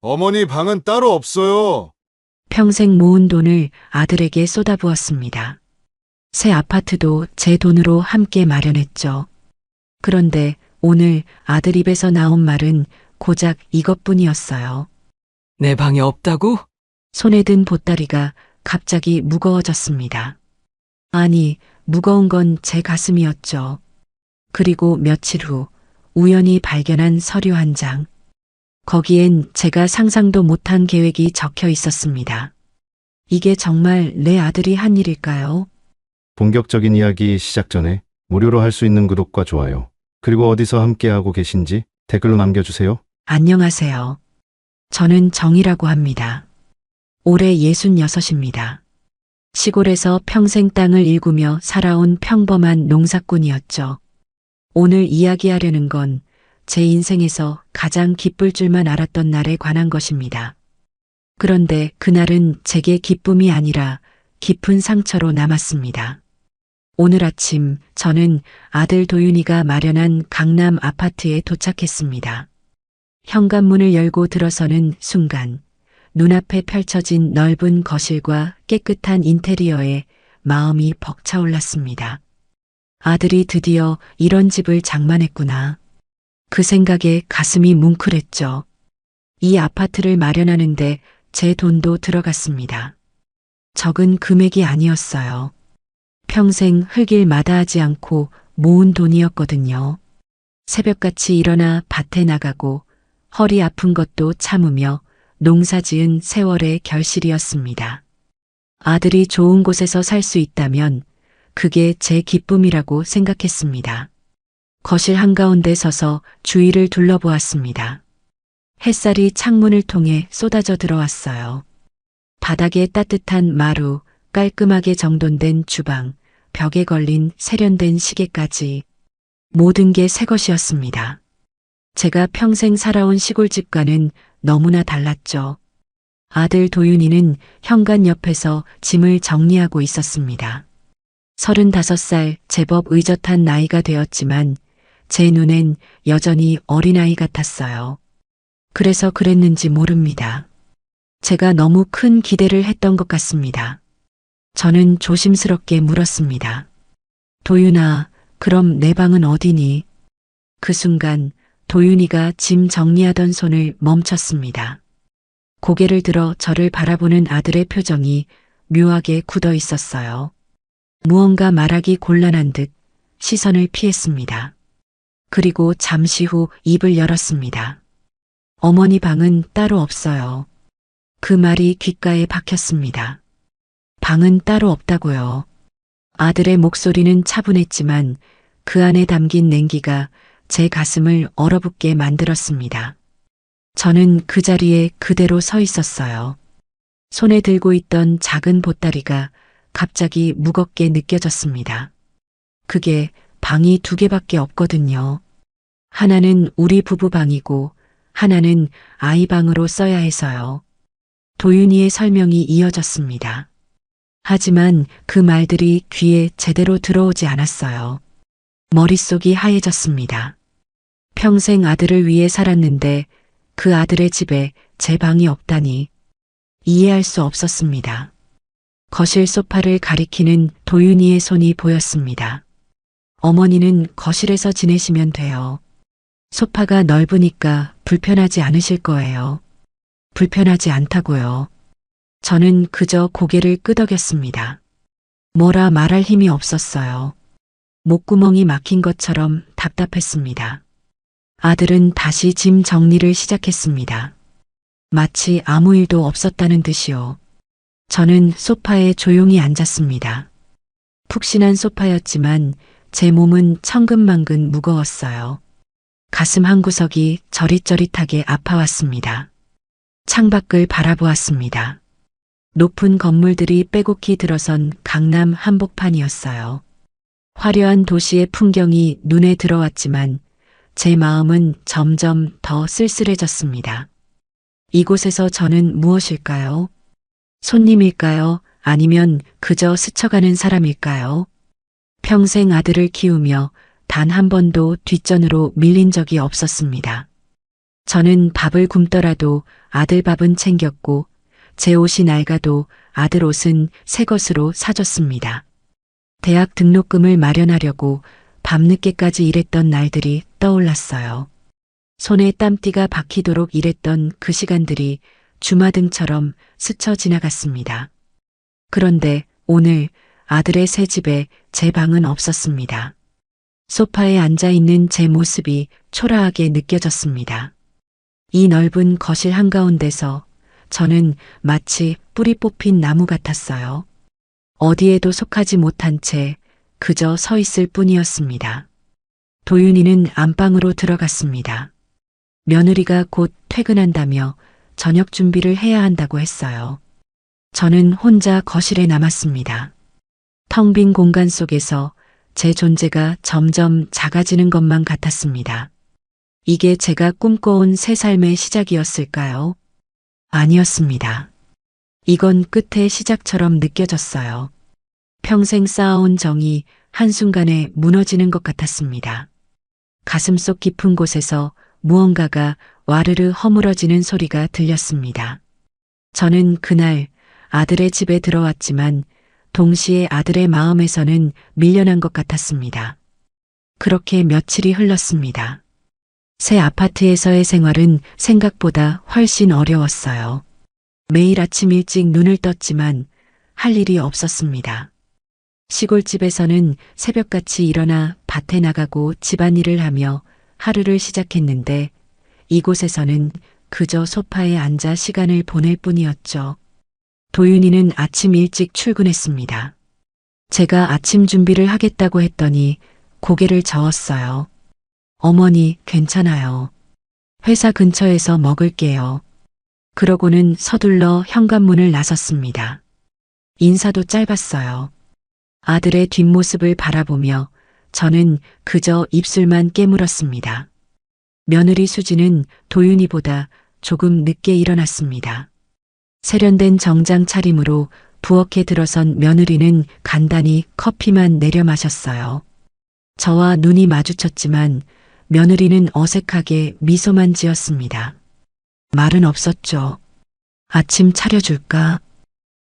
어머니 방은 따로 없어요. 평생 모은 돈을 아들에게 쏟아부었습니다. 새 아파트도 제 돈으로 함께 마련했죠. 그런데 오늘 아들 입에서 나온 말은 고작 이것뿐이었어요. 내 방에 없다고? 손에 든 보따리가 갑자기 무거워졌습니다. 아니, 무거운 건 제 가슴이었죠. 그리고 며칠 후 우연히 발견한 서류 한 장. 거기엔 제가 상상도 못한 계획이 적혀 있었습니다. 이게 정말 내 아들이 한 일일까요? 본격적인 이야기 시작 전에 무료로 할 수 있는 구독과 좋아요, 그리고 어디서 함께하고 계신지 댓글로 남겨주세요. 안녕하세요. 저는 정이라고 합니다. 올해 66입니다. 시골에서 평생 땅을 일구며 살아온 평범한 농사꾼이었죠. 오늘 이야기하려는 건 제 인생에서 가장 기쁠 줄만 알았던 날에 관한 것입니다. 그런데 그날은 제게 기쁨이 아니라 깊은 상처로 남았습니다. 오늘 아침 저는 아들 도윤이가 마련한 강남 아파트에 도착했습니다. 현관문을 열고 들어서는 순간 눈앞에 펼쳐진 넓은 거실과 깨끗한 인테리어에 마음이 벅차올랐습니다. 아들이 드디어 이런 집을 장만했구나. 그 생각에 가슴이 뭉클했죠. 이 아파트를 마련하는데 제 돈도 들어갔습니다. 적은 금액이 아니었어요. 평생 흙일 마다하지 않고 모은 돈이었거든요. 새벽같이 일어나 밭에 나가고 허리 아픈 것도 참으며 농사 지은 세월의 결실이었습니다. 아들이 좋은 곳에서 살 수 있다면 그게 제 기쁨이라고 생각했습니다. 거실 한가운데 서서 주위를 둘러보았습니다. 햇살이 창문을 통해 쏟아져 들어왔어요. 바닥에 따뜻한 마루, 깔끔하게 정돈된 주방, 벽에 걸린 세련된 시계까지 모든 게 새 것이었습니다. 제가 평생 살아온 시골집과는 너무나 달랐죠. 아들 도윤이는 현관 옆에서 짐을 정리하고 있었습니다. 35살 제법 의젓한 나이가 되었지만 제 눈엔 여전히 어린아이 같았어요. 그래서 그랬는지 모릅니다. 제가 너무 큰 기대를 했던 것 같습니다. 저는 조심스럽게 물었습니다. 도윤아, 그럼 내 방은 어디니? 그 순간 도윤이가 짐 정리하던 손을 멈췄습니다. 고개를 들어 저를 바라보는 아들의 표정이 묘하게 굳어 있었어요. 무언가 말하기 곤란한 듯 시선을 피했습니다. 그리고 잠시 후 입을 열었습니다. 어머니 방은 따로 없어요. 그 말이 귓가에 박혔습니다. 방은 따로 없다고요. 아들의 목소리는 차분했지만 그 안에 담긴 냉기가 제 가슴을 얼어붙게 만들었습니다. 저는 그 자리에 그대로 서 있었어요. 손에 들고 있던 작은 보따리가 갑자기 무겁게 느껴졌습니다. 그게 방이 2개밖에 없거든요. 하나는 우리 부부 방이고 하나는 아이 방으로 써야 해서요. 도윤이의 설명이 이어졌습니다. 하지만 그 말들이 귀에 제대로 들어오지 않았어요. 머릿속이 하얘졌습니다. 평생 아들을 위해 살았는데 그 아들의 집에 제 방이 없다니 이해할 수 없었습니다. 거실 소파를 가리키는 도윤이의 손이 보였습니다. 어머니는 거실에서 지내시면 돼요. 소파가 넓으니까 불편하지 않으실 거예요. 불편하지 않다고요. 저는 그저 고개를 끄덕였습니다. 뭐라 말할 힘이 없었어요. 목구멍이 막힌 것처럼 답답했습니다. 아들은 다시 짐 정리를 시작했습니다. 마치 아무 일도 없었다는 듯이요. 저는 소파에 조용히 앉았습니다. 푹신한 소파였지만 제 몸은 천근만근 무거웠어요. 가슴 한구석이 저릿저릿하게 아파왔습니다. 창밖을 바라보았습니다. 높은 건물들이 빼곡히 들어선 강남 한복판이었어요. 화려한 도시의 풍경이 눈에 들어왔지만 제 마음은 점점 더 쓸쓸해졌습니다. 이곳에서 저는 무엇일까요? 손님일까요? 아니면 그저 스쳐가는 사람일까요? 평생 아들을 키우며 단 한 번도 뒷전으로 밀린 적이 없었습니다. 저는 밥을 굶더라도 아들 밥은 챙겼고 제 옷이 낡아도 아들 옷은 새 것으로 사줬습니다. 대학 등록금을 마련하려고 밤늦게까지 일했던 날들이 떠올랐어요. 손에 땀띠가 박히도록 일했던 그 시간들이 주마등처럼 스쳐 지나갔습니다. 그런데 오늘 아들의 새 집에 제 방은 없었습니다. 소파에 앉아 있는 제 모습이 초라하게 느껴졌습니다. 이 넓은 거실 한가운데서 저는 마치 뿌리 뽑힌 나무 같았어요. 어디에도 속하지 못한 채 그저 서 있을 뿐이었습니다. 도윤이는 안방으로 들어갔습니다. 며느리가 곧 퇴근한다며 저녁 준비를 해야 한다고 했어요. 저는 혼자 거실에 남았습니다. 텅 빈 공간 속에서 제 존재가 점점 작아지는 것만 같았습니다. 이게 제가 꿈꿔온 새 삶의 시작이었을까요? 아니었습니다. 이건 끝의 시작처럼 느껴졌어요. 평생 쌓아온 정이 한순간에 무너지는 것 같았습니다. 가슴속 깊은 곳에서 무언가가 와르르 허물어지는 소리가 들렸습니다. 저는 그날 아들의 집에 들어왔지만 동시에 아들의 마음에서는 밀려난 것 같았습니다. 그렇게 며칠이 흘렀습니다. 새 아파트에서의 생활은 생각보다 훨씬 어려웠어요. 매일 아침 일찍 눈을 떴지만 할 일이 없었습니다. 시골집에서는 새벽같이 일어나 밭에 나가고 집안일을 하며 하루를 시작했는데 이곳에서는 그저 소파에 앉아 시간을 보낼 뿐이었죠. 도윤이는 아침 일찍 출근했습니다. 제가 아침 준비를 하겠다고 했더니 고개를 저었어요. 어머니, 괜찮아요. 회사 근처에서 먹을게요. 그러고는 서둘러 현관문을 나섰습니다. 인사도 짧았어요. 아들의 뒷모습을 바라보며 저는 그저 입술만 깨물었습니다. 며느리 수지는 도윤이보다 조금 늦게 일어났습니다. 세련된 정장 차림으로 부엌에 들어선 며느리는 간단히 커피만 내려 마셨어요. 저와 눈이 마주쳤지만 며느리는 어색하게 미소만 지었습니다. 말은 없었죠. 아침 차려줄까?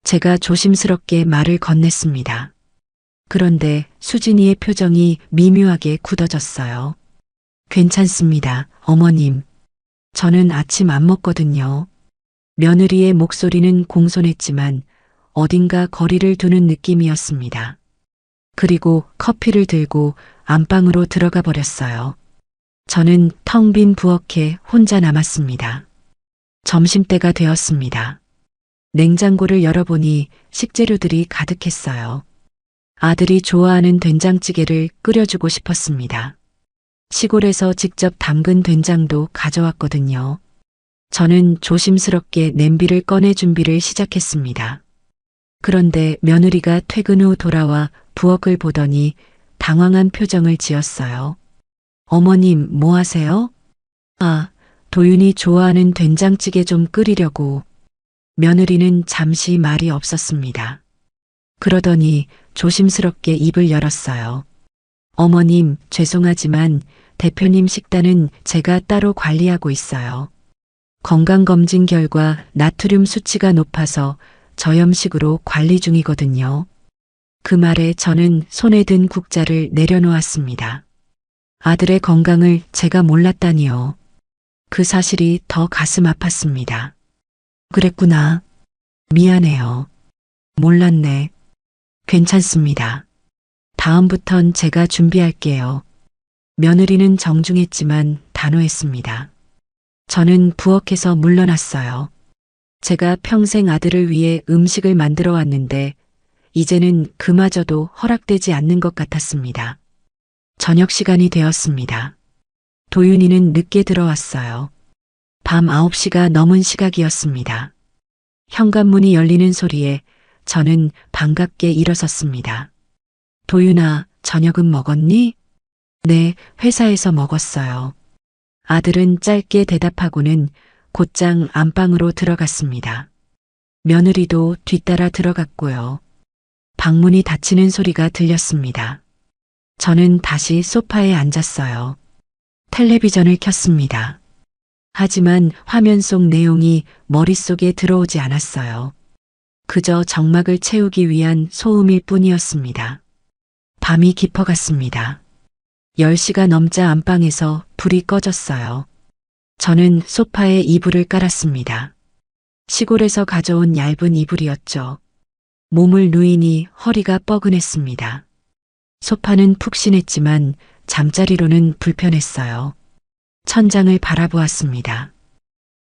제가 조심스럽게 말을 건넸습니다. 그런데 수진이의 표정이 미묘하게 굳어졌어요. 괜찮습니다, 어머님. 저는 아침 안 먹거든요. 며느리의 목소리는 공손했지만 어딘가 거리를 두는 느낌이었습니다. 그리고 커피를 들고 안방으로 들어가 버렸어요. 저는 텅 빈 부엌에 혼자 남았습니다. 점심때가 되었습니다. 냉장고를 열어보니 식재료들이 가득했어요. 아들이 좋아하는 된장찌개를 끓여주고 싶었습니다. 시골에서 직접 담근 된장도 가져왔거든요. 저는 조심스럽게 냄비를 꺼내 준비를 시작했습니다. 그런데 며느리가 퇴근 후 돌아와 부엌을 보더니 당황한 표정을 지었어요. 어머님, 뭐 하세요? 아, 도윤이 좋아하는 된장찌개 좀 끓이려고. 며느리는 잠시 말이 없었습니다. 그러더니 조심스럽게 입을 열었어요. 어머님, 죄송하지만 대표님 식단은 제가 따로 관리하고 있어요. 건강검진 결과 나트륨 수치가 높아서 저염식으로 관리 중이거든요. 그 말에 저는 손에 든 국자를 내려놓았습니다. 아들의 건강을 제가 몰랐다니요. 그 사실이 더 가슴 아팠습니다. 그랬구나. 미안해요. 몰랐네. 괜찮습니다. 다음부턴 제가 준비할게요. 며느리는 정중했지만 단호했습니다. 저는 부엌에서 물러났어요. 제가 평생 아들을 위해 음식을 만들어 왔는데 이제는 그마저도 허락되지 않는 것 같았습니다. 저녁 시간이 되었습니다. 도윤이는 늦게 들어왔어요. 밤 9시가 넘은 시각이었습니다. 현관문이 열리는 소리에 저는 반갑게 일어섰습니다. 도윤아, 저녁은 먹었니? 네, 회사에서 먹었어요. 아들은 짧게 대답하고는 곧장 안방으로 들어갔습니다. 며느리도 뒤따라 들어갔고요. 방문이 닫히는 소리가 들렸습니다. 저는 다시 소파에 앉았어요. 텔레비전을 켰습니다. 하지만 화면 속 내용이 머릿속에 들어오지 않았어요. 그저 정막을 채우기 위한 소음일 뿐이었습니다. 밤이 깊어갔습니다. 10시가 넘자 안방에서 불이 꺼졌어요. 저는 소파에 이불을 깔았습니다. 시골에서 가져온 얇은 이불이었죠. 몸을 누이니 허리가 뻐근했습니다. 소파는 푹신했지만 잠자리로는 불편했어요. 천장을 바라보았습니다.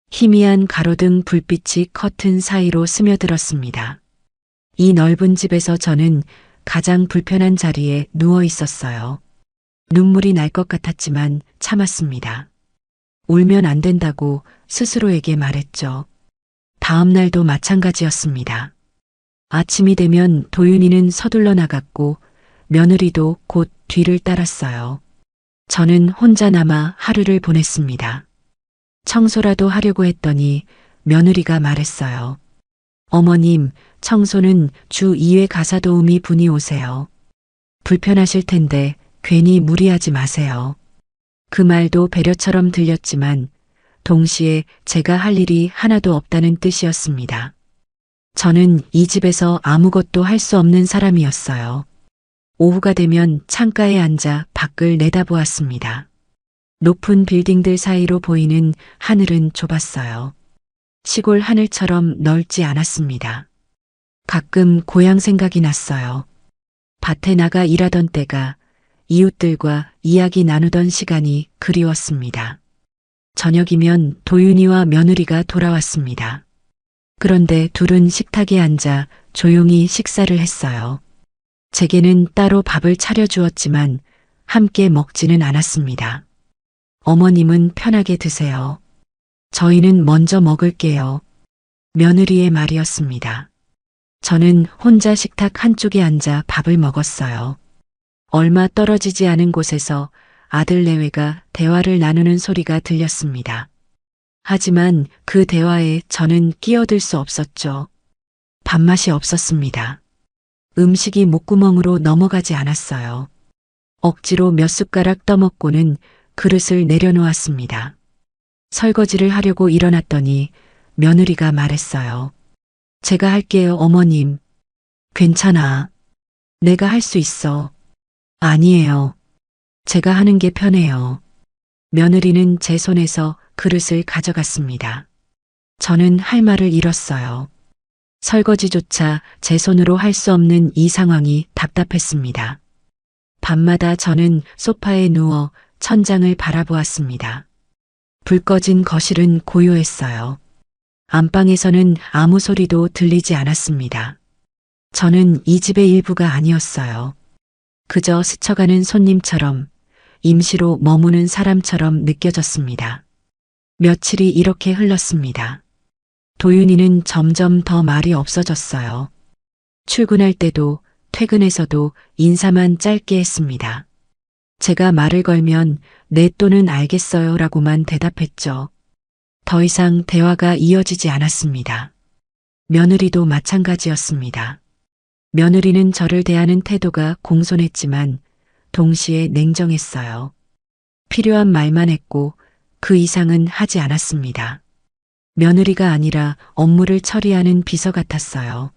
희미한 가로등 불빛이 커튼 사이로 스며들었습니다. 이 넓은 집에서 저는 가장 불편한 자리에 누워 있었어요. 눈물이 날 것 같았지만 참았습니다. 울면 안 된다고 스스로에게 말했죠. 다음 날도 마찬가지였습니다. 아침이 되면 도윤이는 서둘러 나갔고 며느리도 곧 뒤를 따랐어요. 저는 혼자 남아 하루를 보냈습니다. 청소라도 하려고 했더니 며느리가 말했어요. 어머님, 청소는 주 2회 가사도우미 분이 오세요. 불편하실 텐데 괜히 무리하지 마세요. 그 말도 배려처럼 들렸지만 동시에 제가 할 일이 하나도 없다는 뜻이었습니다. 저는 이 집에서 아무것도 할 수 없는 사람이었어요. 오후가 되면 창가에 앉아 밖을 내다보았습니다. 높은 빌딩들 사이로 보이는 하늘은 좁았어요. 시골 하늘처럼 넓지 않았습니다. 가끔 고향 생각이 났어요. 밭에 나가 일하던 때가, 이웃들과 이야기 나누던 시간이 그리웠습니다. 저녁이면 도윤이와 며느리가 돌아왔습니다. 그런데 둘은 식탁에 앉아 조용히 식사를 했어요. 제게는 따로 밥을 차려주었지만 함께 먹지는 않았습니다. 어머님은 편하게 드세요. 저희는 먼저 먹을게요. 며느리의 말이었습니다. 저는 혼자 식탁 한쪽에 앉아 밥을 먹었어요. 얼마 떨어지지 않은 곳에서 아들 내외가 대화를 나누는 소리가 들렸습니다. 하지만 그 대화에 저는 끼어들 수 없었죠. 밥맛이 없었습니다. 음식이 목구멍으로 넘어가지 않았어요. 억지로 몇 숟가락 떠먹고는 그릇을 내려놓았습니다. 설거지를 하려고 일어났더니 며느리가 말했어요. 제가 할게요, 어머님. 괜찮아. 내가 할 수 있어. 아니에요. 제가 하는 게 편해요. 며느리는 제 손에서 그릇을 가져갔습니다. 저는 할 말을 잃었어요. 설거지조차 제 손으로 할 수 없는 이 상황이 답답했습니다. 밤마다 저는 소파에 누워 천장을 바라보았습니다. 불 꺼진 거실은 고요했어요. 안방에서는 아무 소리도 들리지 않았습니다. 저는 이 집의 일부가 아니었어요. 그저 스쳐가는 손님처럼, 임시로 머무는 사람처럼 느껴졌습니다. 며칠이 이렇게 흘렀습니다. 도윤이는 점점 더 말이 없어졌어요. 출근할 때도 퇴근해서도 인사만 짧게 했습니다. 제가 말을 걸면 네 또는 알겠어요 라고만 대답했죠. 더 이상 대화가 이어지지 않았습니다. 며느리도 마찬가지였습니다. 며느리는 저를 대하는 태도가 공손했지만 동시에 냉정했어요. 필요한 말만 했고 그 이상은 하지 않았습니다. 며느리가 아니라 업무를 처리하는 비서 같았어요.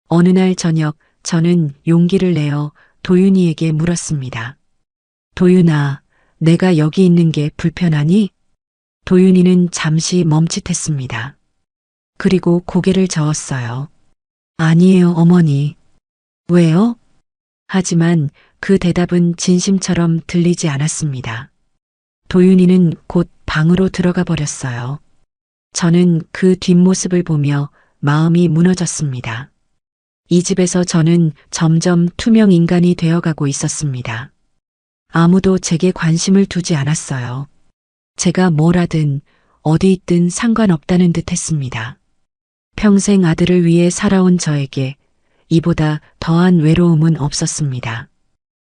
어느 날 저녁 저는 용기를 내어 도윤이에게 물었습니다. 도윤아, 내가 여기 있는 게 불편하니? 도윤이는 잠시 멈칫했습니다. 그리고 고개를 저었어요. 아니에요, 어머니. 왜요? 하지만 그 대답은 진심처럼 들리지 않았습니다. 도윤이는 곧 방으로 들어가 버렸어요. 저는 그 뒷모습을 보며 마음이 무너졌습니다. 이 집에서 저는 점점 투명 인간이 되어가고 있었습니다. 아무도 제게 관심을 두지 않았어요. 제가 뭘 하든 어디 있든 상관없다는 듯 했습니다. 평생 아들을 위해 살아온 저에게 이보다 더한 외로움은 없었습니다.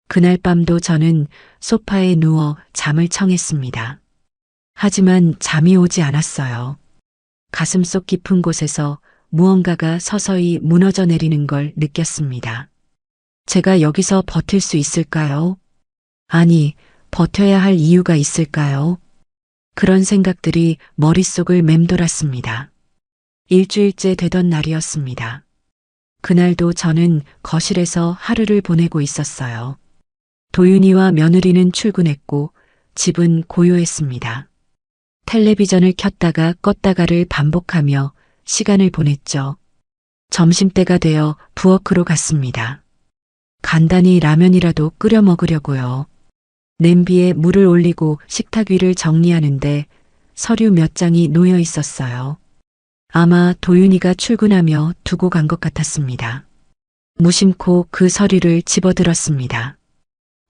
그날 밤도 저는 소파에 누워 잠을 청했습니다. 하지만 잠이 오지 않았어요. 가슴속 깊은 곳에서 무언가가 서서히 무너져 내리는 걸 느꼈습니다. 제가 여기서 버틸 수 있을까요? 아니, 버텨야 할 이유가 있을까요? 그런 생각들이 머릿속을 맴돌았습니다. 일주일째 되던 날이었습니다. 그날도 저는 거실에서 하루를 보내고 있었어요. 도윤이와 며느리는 출근했고 집은 고요했습니다. 텔레비전을 켰다가 껐다가를 반복하며 시간을 보냈죠. 점심때가 되어 부엌으로 갔습니다. 간단히 라면이라도 끓여 먹으려고요. 냄비에 물을 올리고 식탁 위를 정리하는데 서류 몇 장이 놓여 있었어요. 아마 도윤이가 출근하며 두고 간 것 같았습니다. 무심코 그 서류를 집어들었습니다.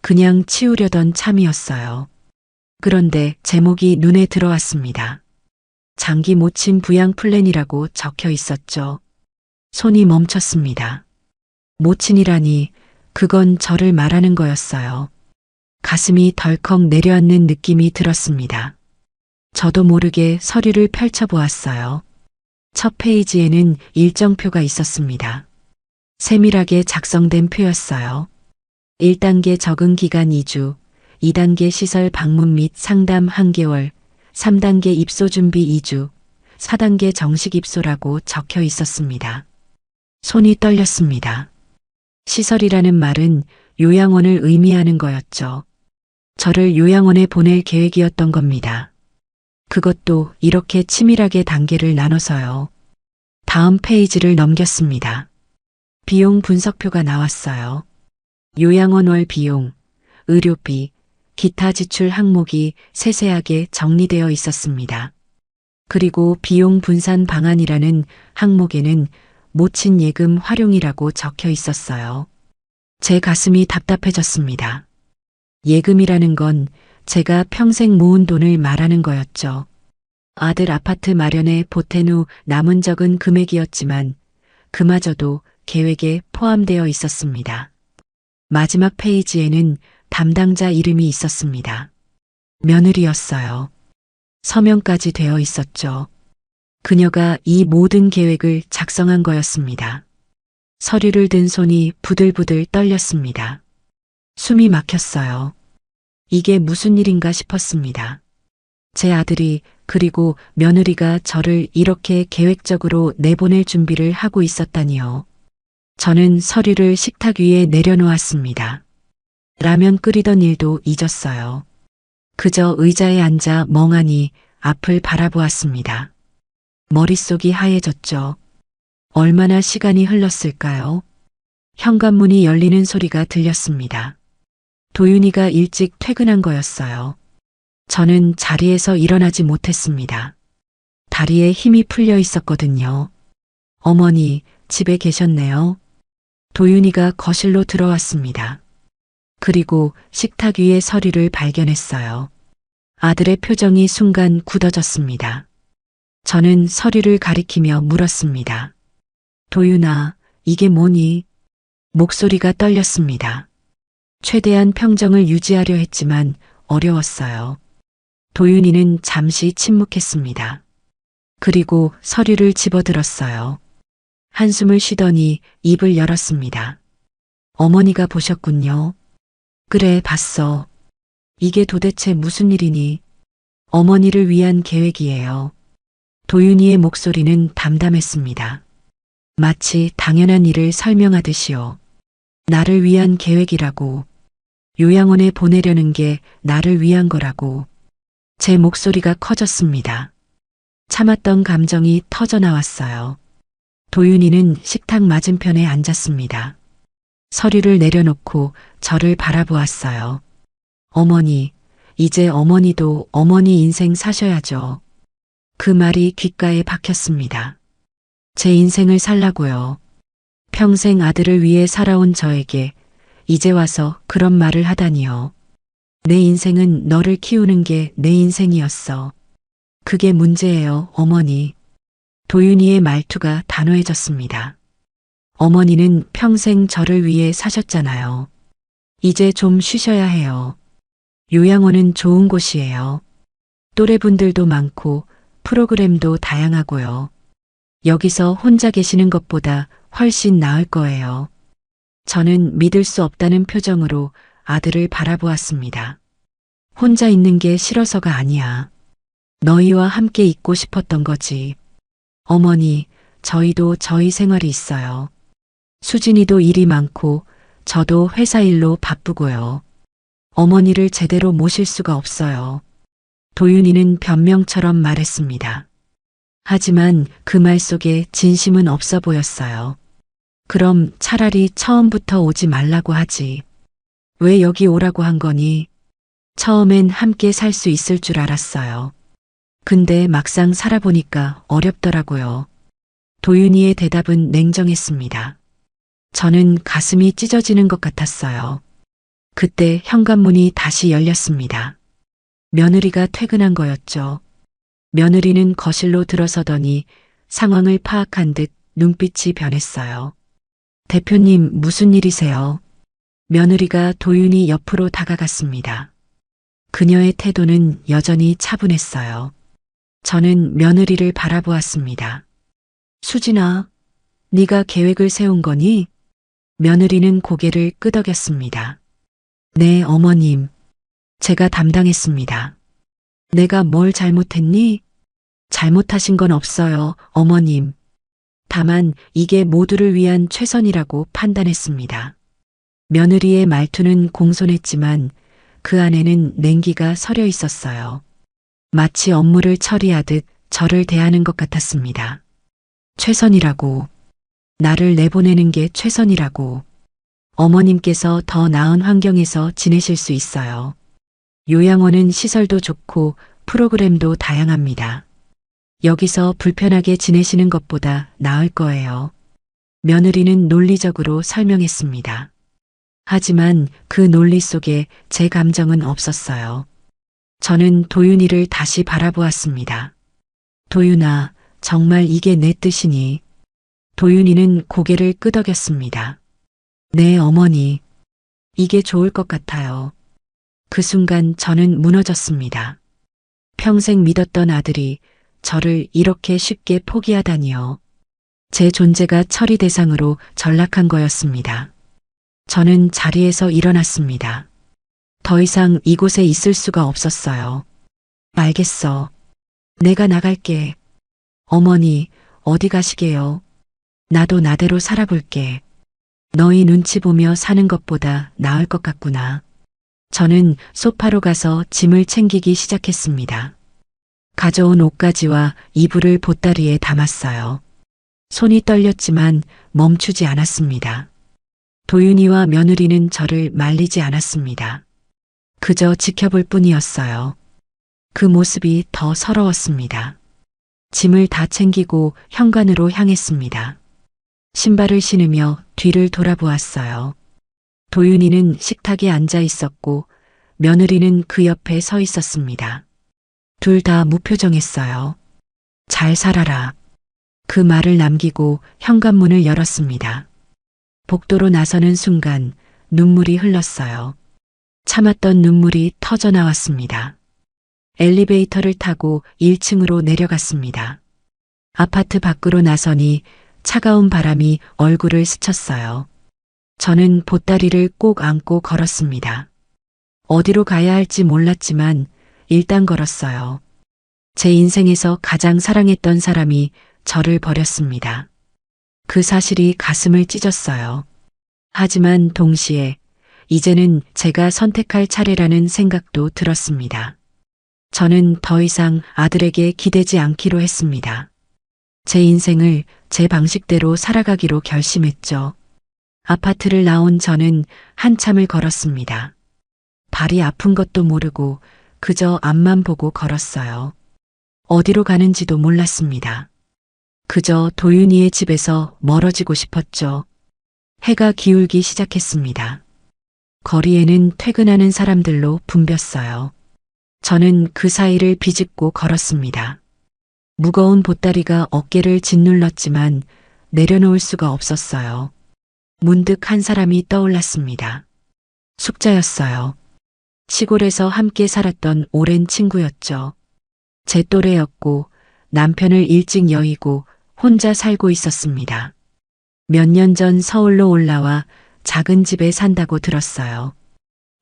그냥 치우려던 참이었어요. 그런데 제목이 눈에 들어왔습니다. 장기 모친 부양 플랜이라고 적혀 있었죠. 손이 멈췄습니다. 모친이라니 그건 저를 말하는 거였어요. 가슴이 덜컥 내려앉는 느낌이 들었습니다. 저도 모르게 서류를 펼쳐보았어요. 첫 페이지에는 일정표가 있었습니다. 세밀하게 작성된 표였어요. 1단계 적응 기간 2주, 2단계 시설 방문 및 상담 1개월, 3단계 입소 준비 2주, 4단계 정식 입소라고 적혀 있었습니다. 손이 떨렸습니다. 시설이라는 말은 요양원을 의미하는 거였죠. 저를 요양원에 보낼 계획이었던 겁니다. 그것도 이렇게 치밀하게 단계를 나눠서요. 다음 페이지를 넘겼습니다. 비용 분석표가 나왔어요. 요양원 월 비용, 의료비, 기타 지출 항목이 세세하게 정리되어 있었습니다. 그리고 비용 분산 방안이라는 항목에는 모친 예금 활용이라고 적혀 있었어요. 제 가슴이 답답해졌습니다. 예금이라는 건 제가 평생 모은 돈을 말하는 거였죠. 아들 아파트 마련에 보탠 후 남은 적은 금액이었지만 그마저도 계획에 포함되어 있었습니다. 마지막 페이지에는 담당자 이름이 있었습니다. 며느리였어요. 서명까지 되어 있었죠. 그녀가 이 모든 계획을 작성한 거였습니다. 서류를 든 손이 부들부들 떨렸습니다. 숨이 막혔어요. 이게 무슨 일인가 싶었습니다. 제 아들이 그리고 며느리가 저를 이렇게 계획적으로 내보낼 준비를 하고 있었다니요. 저는 서류를 식탁 위에 내려놓았습니다. 라면 끓이던 일도 잊었어요. 그저 의자에 앉아 멍하니 앞을 바라보았습니다. 머릿속이 하얘졌죠. 얼마나 시간이 흘렀을까요? 현관문이 열리는 소리가 들렸습니다. 도윤이가 일찍 퇴근한 거였어요. 저는 자리에서 일어나지 못했습니다. 다리에 힘이 풀려 있었거든요. 어머니, 집에 계셨네요. 도윤이가 거실로 들어왔습니다. 그리고 식탁 위에 서류를 발견했어요. 아들의 표정이 순간 굳어졌습니다. 저는 서류를 가리키며 물었습니다. 도윤아, 이게 뭐니? 목소리가 떨렸습니다. 최대한 평정을 유지하려 했지만 어려웠어요. 도윤이는 잠시 침묵했습니다. 그리고 서류를 집어들었어요. 한숨을 쉬더니 입을 열었습니다. 어머니가 보셨군요. 그래, 봤어. 이게 도대체 무슨 일이니? 어머니를 위한 계획이에요. 도윤이의 목소리는 담담했습니다. 마치 당연한 일을 설명하듯이요. 나를 위한 계획이라고. 요양원에 보내려는 게 나를 위한 거라고. 제 목소리가 커졌습니다. 참았던 감정이 터져 나왔어요. 도윤이는 식탁 맞은편에 앉았습니다. 서류를 내려놓고 저를 바라보았어요. 어머니, 이제 어머니도 어머니 인생 사셔야죠. 그 말이 귓가에 박혔습니다. 제 인생을 살라고요. 평생 아들을 위해 살아온 저에게 이제 와서 그런 말을 하다니요. 내 인생은 너를 키우는 게 내 인생이었어. 그게 문제예요, 어머니. 도윤이의 말투가 단호해졌습니다. 어머니는 평생 저를 위해 사셨잖아요. 이제 좀 쉬셔야 해요. 요양원은 좋은 곳이에요. 또래분들도 많고 프로그램도 다양하고요. 여기서 혼자 계시는 것보다 훨씬 나을 거예요. 저는 믿을 수 없다는 표정으로 아들을 바라보았습니다. 혼자 있는 게 싫어서가 아니야. 너희와 함께 있고 싶었던 거지. 어머니, 저희도 저희 생활이 있어요. 수진이도 일이 많고 저도 회사 일로 바쁘고요. 어머니를 제대로 모실 수가 없어요. 도윤이는 변명처럼 말했습니다. 하지만 그 말 속에 진심은 없어 보였어요. 그럼 차라리 처음부터 오지 말라고 하지. 왜 여기 오라고 한 거니? 처음엔 함께 살 수 있을 줄 알았어요. 근데 막상 살아보니까 어렵더라고요. 도윤이의 대답은 냉정했습니다. 저는 가슴이 찢어지는 것 같았어요. 그때 현관문이 다시 열렸습니다. 며느리가 퇴근한 거였죠. 며느리는 거실로 들어서더니 상황을 파악한 듯 눈빛이 변했어요. 대표님, 무슨 일이세요? 며느리가 도윤이 옆으로 다가갔습니다. 그녀의 태도는 여전히 차분했어요. 저는 며느리를 바라보았습니다. 수진아, 네가 계획을 세운 거니? 며느리는 고개를 끄덕였습니다. 네, 어머님. 제가 담당했습니다. 내가 뭘 잘못했니? 잘못하신 건 없어요, 어머님. 다만 이게 모두를 위한 최선이라고 판단했습니다. 며느리의 말투는 공손했지만 그 안에는 냉기가 서려 있었어요. 마치 업무를 처리하듯 저를 대하는 것 같았습니다. 최선이라고. 나를 내보내는 게 최선이라고. 어머님께서 더 나은 환경에서 지내실 수 있어요. 요양원은 시설도 좋고 프로그램도 다양합니다. 여기서 불편하게 지내시는 것보다 나을 거예요. 며느리는 논리적으로 설명했습니다. 하지만 그 논리 속에 제 감정은 없었어요. 저는 도윤이를 다시 바라보았습니다. 도윤아, 정말 이게 내 뜻이니? 도윤이는 고개를 끄덕였습니다. 네, 어머니. 이게 좋을 것 같아요. 그 순간 저는 무너졌습니다. 평생 믿었던 아들이 저를 이렇게 쉽게 포기하다니요. 제 존재가 처리 대상으로 전락한 거였습니다. 저는 자리에서 일어났습니다. 더 이상 이곳에 있을 수가 없었어요. 알겠어. 내가 나갈게. 어머니, 어디 가시게요? 나도 나대로 살아볼게. 너희 눈치 보며 사는 것보다 나을 것 같구나. 저는 소파로 가서 짐을 챙기기 시작했습니다. 가져온 옷가지와 이불을 보따리에 담았어요. 손이 떨렸지만 멈추지 않았습니다. 도윤이와 며느리는 저를 말리지 않았습니다. 그저 지켜볼 뿐이었어요. 그 모습이 더 서러웠습니다. 짐을 다 챙기고 현관으로 향했습니다. 신발을 신으며 뒤를 돌아보았어요. 도윤이는 식탁에 앉아 있었고 며느리는 그 옆에 서 있었습니다. 둘 다 무표정했어요. 잘 살아라. 그 말을 남기고 현관문을 열었습니다. 복도로 나서는 순간 눈물이 흘렀어요. 참았던 눈물이 터져 나왔습니다. 엘리베이터를 타고 1층으로 내려갔습니다. 아파트 밖으로 나서니 차가운 바람이 얼굴을 스쳤어요. 저는 보따리를 꼭 안고 걸었습니다. 어디로 가야 할지 몰랐지만 일단 걸었어요. 제 인생에서 가장 사랑했던 사람이 저를 버렸습니다. 그 사실이 가슴을 찢었어요. 하지만 동시에 이제는 제가 선택할 차례라는 생각도 들었습니다. 저는 더 이상 아들에게 기대지 않기로 했습니다. 제 인생을 제 방식대로 살아가기로 결심했죠. 아파트를 나온 저는 한참을 걸었습니다. 발이 아픈 것도 모르고 그저 앞만 보고 걸었어요. 어디로 가는지도 몰랐습니다. 그저 도윤이의 집에서 멀어지고 싶었죠. 해가 기울기 시작했습니다. 거리에는 퇴근하는 사람들로 붐볐어요. 저는 그 사이를 비집고 걸었습니다. 무거운 보따리가 어깨를 짓눌렀지만 내려놓을 수가 없었어요. 문득 한 사람이 떠올랐습니다. 숙자였어요. 시골에서 함께 살았던 오랜 친구였죠. 제 또래였고 남편을 일찍 여의고 혼자 살고 있었습니다. 몇 년 전 서울로 올라와 작은 집에 산다고 들었어요.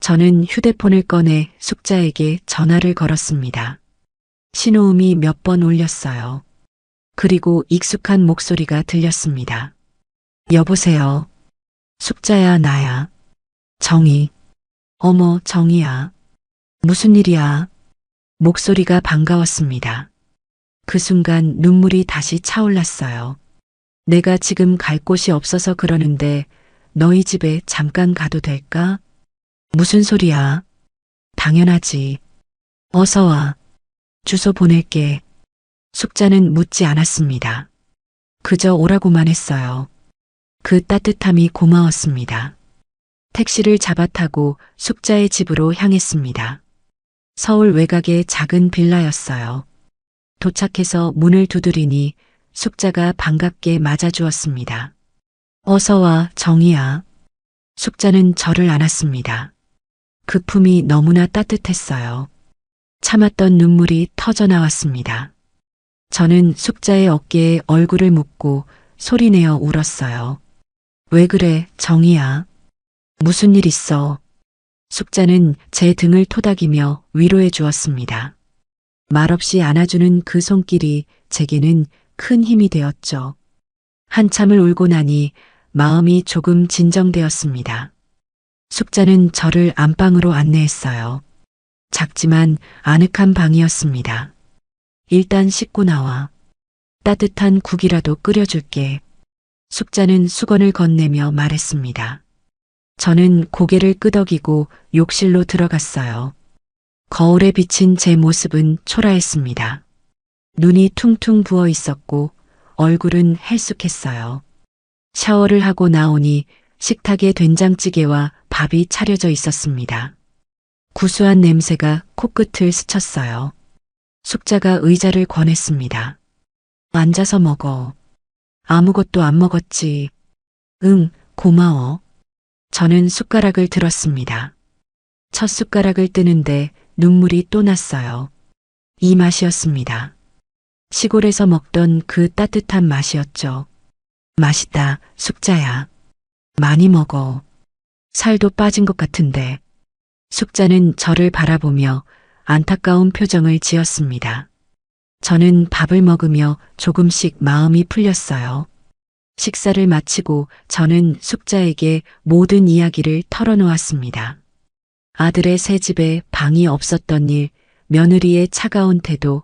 저는 휴대폰을 꺼내 숙자에게 전화를 걸었습니다. 신호음이 몇 번 울렸어요. 그리고 익숙한 목소리가 들렸습니다. 여보세요. 숙자야, 나야. 정희. 어머, 정희야. 무슨 일이야? 목소리가 반가웠습니다. 그 순간 눈물이 다시 차올랐어요. 내가 지금 갈 곳이 없어서 그러는데 너희 집에 잠깐 가도 될까? 무슨 소리야? 당연하지. 어서 와. 주소 보낼게. 숙자는 묻지 않았습니다. 그저 오라고만 했어요. 그 따뜻함이 고마웠습니다. 택시를 잡아 타고 숙자의 집으로 향했습니다. 서울 외곽의 작은 빌라였어요. 도착해서 문을 두드리니 숙자가 반갑게 맞아주었습니다. 어서 와, 정희야. 숙자는 저를 안았습니다. 그 품이 너무나 따뜻했어요. 참았던 눈물이 터져 나왔습니다. 저는 숙자의 어깨에 얼굴을 묻고 소리내어 울었어요. 왜 그래, 정희야? 무슨 일 있어? 숙자는 제 등을 토닥이며 위로해 주었습니다. 말없이 안아주는 그 손길이 제게는 큰 힘이 되었죠. 한참을 울고 나니 마음이 조금 진정되었습니다. 숙자는 저를 안방으로 안내했어요. 작지만 아늑한 방이었습니다. 일단 씻고 나와. 따뜻한 국이라도 끓여줄게. 숙자는 수건을 건네며 말했습니다. 저는 고개를 끄덕이고 욕실로 들어갔어요. 거울에 비친 제 모습은 초라했습니다. 눈이 퉁퉁 부어 있었고 얼굴은 헬쑥했어요. 샤워를 하고 나오니 식탁에 된장찌개와 밥이 차려져 있었습니다. 구수한 냄새가 코끝을 스쳤어요. 숙자가 의자를 권했습니다. 앉아서 먹어. 아무것도 안 먹었지. 응, 고마워. 저는 숟가락을 들었습니다. 첫 숟가락을 뜨는데 눈물이 또 났어요. 이 맛이었습니다. 시골에서 먹던 그 따뜻한 맛이었죠. 맛있다, 숙자야. 많이 먹어. 살도 빠진 것 같은데. 숙자는 저를 바라보며 안타까운 표정을 지었습니다. 저는 밥을 먹으며 조금씩 마음이 풀렸어요. 식사를 마치고 저는 숙자에게 모든 이야기를 털어놓았습니다. 아들의 새 집에 방이 없었던 일, 며느리의 차가운 태도,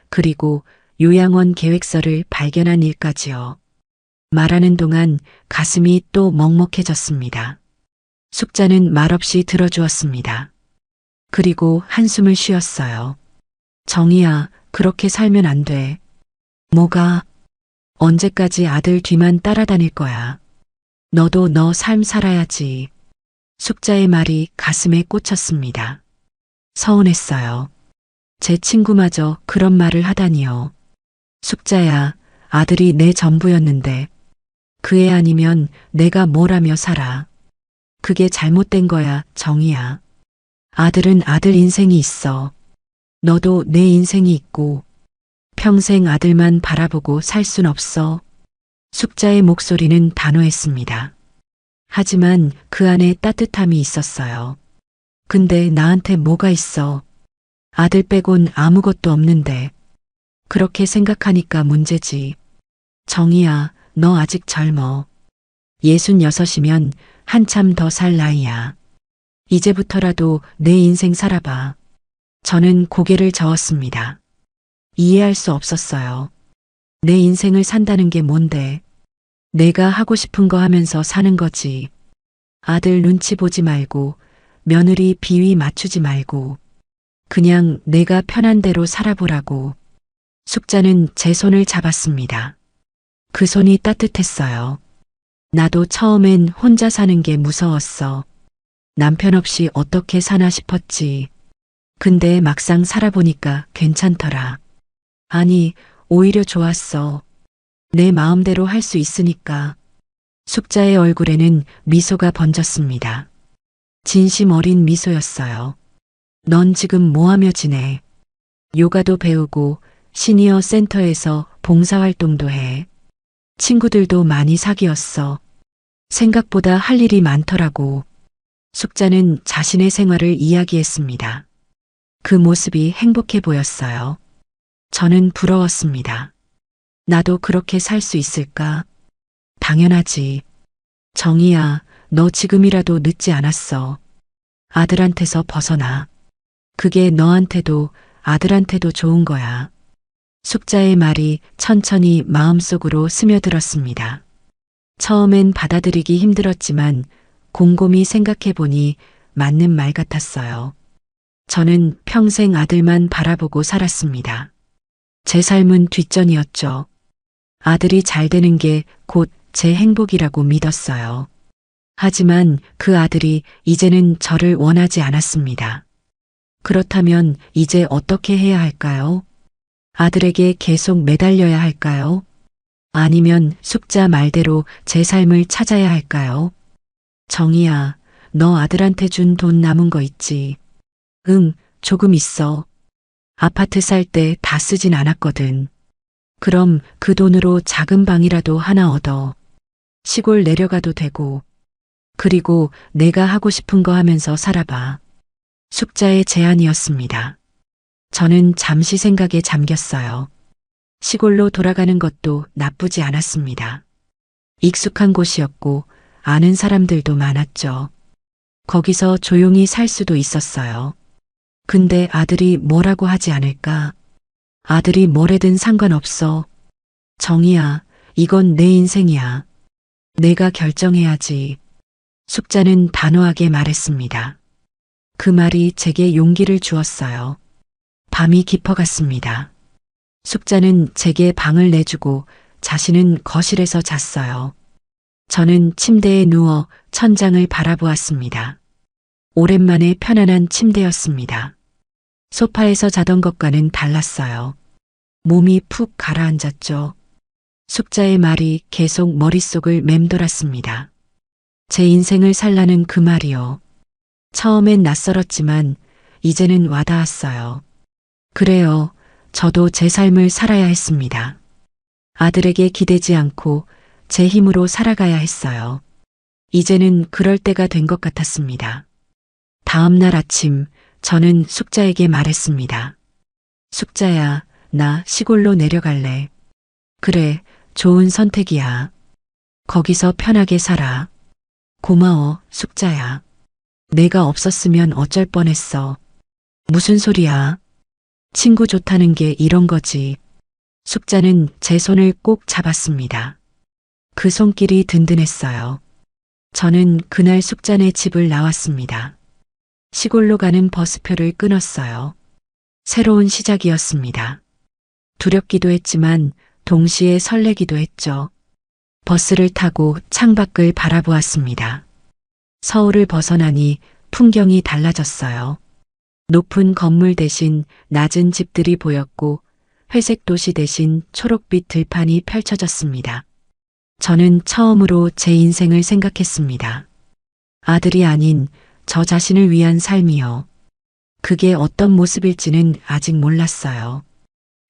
그리고 요양원 계획서를 발견한 일까지요. 말하는 동안 가슴이 또 먹먹해졌습니다. 숙자는 말없이 들어주었습니다. 그리고 한숨을 쉬었어요. 정희야, 그렇게 살면 안 돼. 뭐가? 언제까지 아들 뒤만 따라다닐 거야. 너도 너 삶 살아야지. 숙자의 말이 가슴에 꽂혔습니다. 서운했어요. 제 친구마저 그런 말을 하다니요. 숙자야, 아들이 내 전부였는데 그 애 아니면 내가 뭘 하며 살아. 그게 잘못된 거야, 정희야. 아들은 아들 인생이 있어. 너도 내 인생이 있고 평생 아들만 바라보고 살 순 없어. 숙자의 목소리는 단호했습니다. 하지만 그 안에 따뜻함이 있었어요. 근데 나한테 뭐가 있어? 아들 빼곤 아무것도 없는데. 그렇게 생각하니까 문제지. 정희야, 너 아직 젊어. 66이면 한참 더 살 나이야. 이제부터라도 내 인생 살아봐. 저는 고개를 저었습니다. 이해할 수 없었어요. 내 인생을 산다는 게 뭔데? 내가 하고 싶은 거 하면서 사는 거지. 아들 눈치 보지 말고, 며느리 비위 맞추지 말고, 그냥 내가 편한 대로 살아보라고. 숙자는 제 손을 잡았습니다. 그 손이 따뜻했어요. 나도 처음엔 혼자 사는 게 무서웠어. 남편 없이 어떻게 사나 싶었지. 근데 막상 살아보니까 괜찮더라. 아니, 오히려 좋았어. 내 마음대로 할 수 있으니까. 숙자의 얼굴에는 미소가 번졌습니다. 진심 어린 미소였어요. 넌 지금 뭐 하며 지내? 요가도 배우고 시니어 센터에서 봉사활동도 해. 친구들도 많이 사귀었어. 생각보다 할 일이 많더라고. 숙자는 자신의 생활을 이야기했습니다. 그 모습이 행복해 보였어요. 저는 부러웠습니다. 나도 그렇게 살 수 있을까? 당연하지. 정희야, 너 지금이라도 늦지 않았어. 아들한테서 벗어나. 그게 너한테도 아들한테도 좋은 거야. 숙자의 말이 천천히 마음속으로 스며들었습니다. 처음엔 받아들이기 힘들었지만 곰곰이 생각해보니 맞는 말 같았어요. 저는 평생 아들만 바라보고 살았습니다. 제 삶은 뒷전이었죠. 아들이 잘 되는 게 곧 제 행복이라고 믿었어요. 하지만 그 아들이 이제는 저를 원하지 않았습니다. 그렇다면 이제 어떻게 해야 할까요? 아들에게 계속 매달려야 할까요? 아니면 숙자 말대로 제 삶을 찾아야 할까요? 정희야, 너 아들한테 준 돈 남은 거 있지? 응, 조금 있어. 아파트 살 때 다 쓰진 않았거든. 그럼 그 돈으로 작은 방이라도 하나 얻어. 시골 내려가도 되고. 그리고 내가 하고 싶은 거 하면서 살아봐. 숙자의 제안이었습니다. 저는 잠시 생각에 잠겼어요. 시골로 돌아가는 것도 나쁘지 않았습니다. 익숙한 곳이었고 아는 사람들도 많았죠. 거기서 조용히 살 수도 있었어요. 근데 아들이 뭐라고 하지 않을까? 아들이 뭐래든 상관없어. 정희야, 이건 내 인생이야. 내가 결정해야지. 숙자는 단호하게 말했습니다. 그 말이 제게 용기를 주었어요. 밤이 깊어갔습니다. 숙자는 제게 방을 내주고 자신은 거실에서 잤어요. 저는 침대에 누워 천장을 바라보았습니다. 오랜만에 편안한 침대였습니다. 소파에서 자던 것과는 달랐어요. 몸이 푹 가라앉았죠. 숙자의 말이 계속 머릿속을 맴돌았습니다. 제 인생을 살라는 그 말이요. 처음엔 낯설었지만 이제는 와닿았어요. 그래요. 저도 제 삶을 살아야 했습니다. 아들에게 기대지 않고 제 힘으로 살아가야 했어요. 이제는 그럴 때가 된 것 같았습니다. 다음 날 아침 저는 숙자에게 말했습니다. 숙자야, 나 시골로 내려갈래. 그래, 좋은 선택이야. 거기서 편하게 살아. 고마워, 숙자야. 내가 없었으면 어쩔 뻔했어. 무슨 소리야? 친구 좋다는 게 이런 거지. 숙자는 제 손을 꼭 잡았습니다. 그 손길이 든든했어요. 저는 그날 숙자네 집을 나왔습니다. 시골로 가는 버스표를 끊었어요. 새로운 시작이었습니다. 두렵기도 했지만 동시에 설레기도 했죠. 버스를 타고 창밖을 바라보았습니다. 서울을 벗어나니 풍경이 달라졌어요. 높은 건물 대신 낮은 집들이 보였고 회색 도시 대신 초록빛 들판이 펼쳐졌습니다. 저는 처음으로 제 인생을 생각했습니다. 아들이 아닌 저 자신을 위한 삶이요. 그게 어떤 모습일지는 아직 몰랐어요.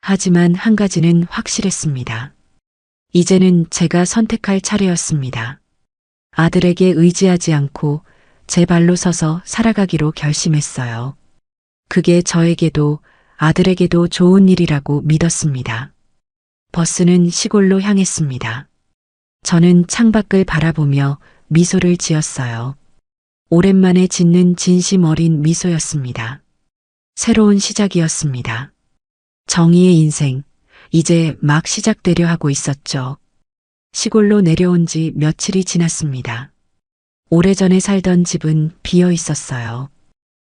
하지만 한 가지는 확실했습니다. 이제는 제가 선택할 차례였습니다. 아들에게 의지하지 않고 제 발로 서서 살아가기로 결심했어요. 그게 저에게도 아들에게도 좋은 일이라고 믿었습니다. 버스는 시골로 향했습니다. 저는 창밖을 바라보며 미소를 지었어요. 오랜만에 짓는 진심 어린 미소였습니다. 새로운 시작이었습니다. 정희의 인생, 이제 막 시작되려 하고 있었죠. 시골로 내려온 지 며칠이 지났습니다. 오래전에 살던 집은 비어 있었어요.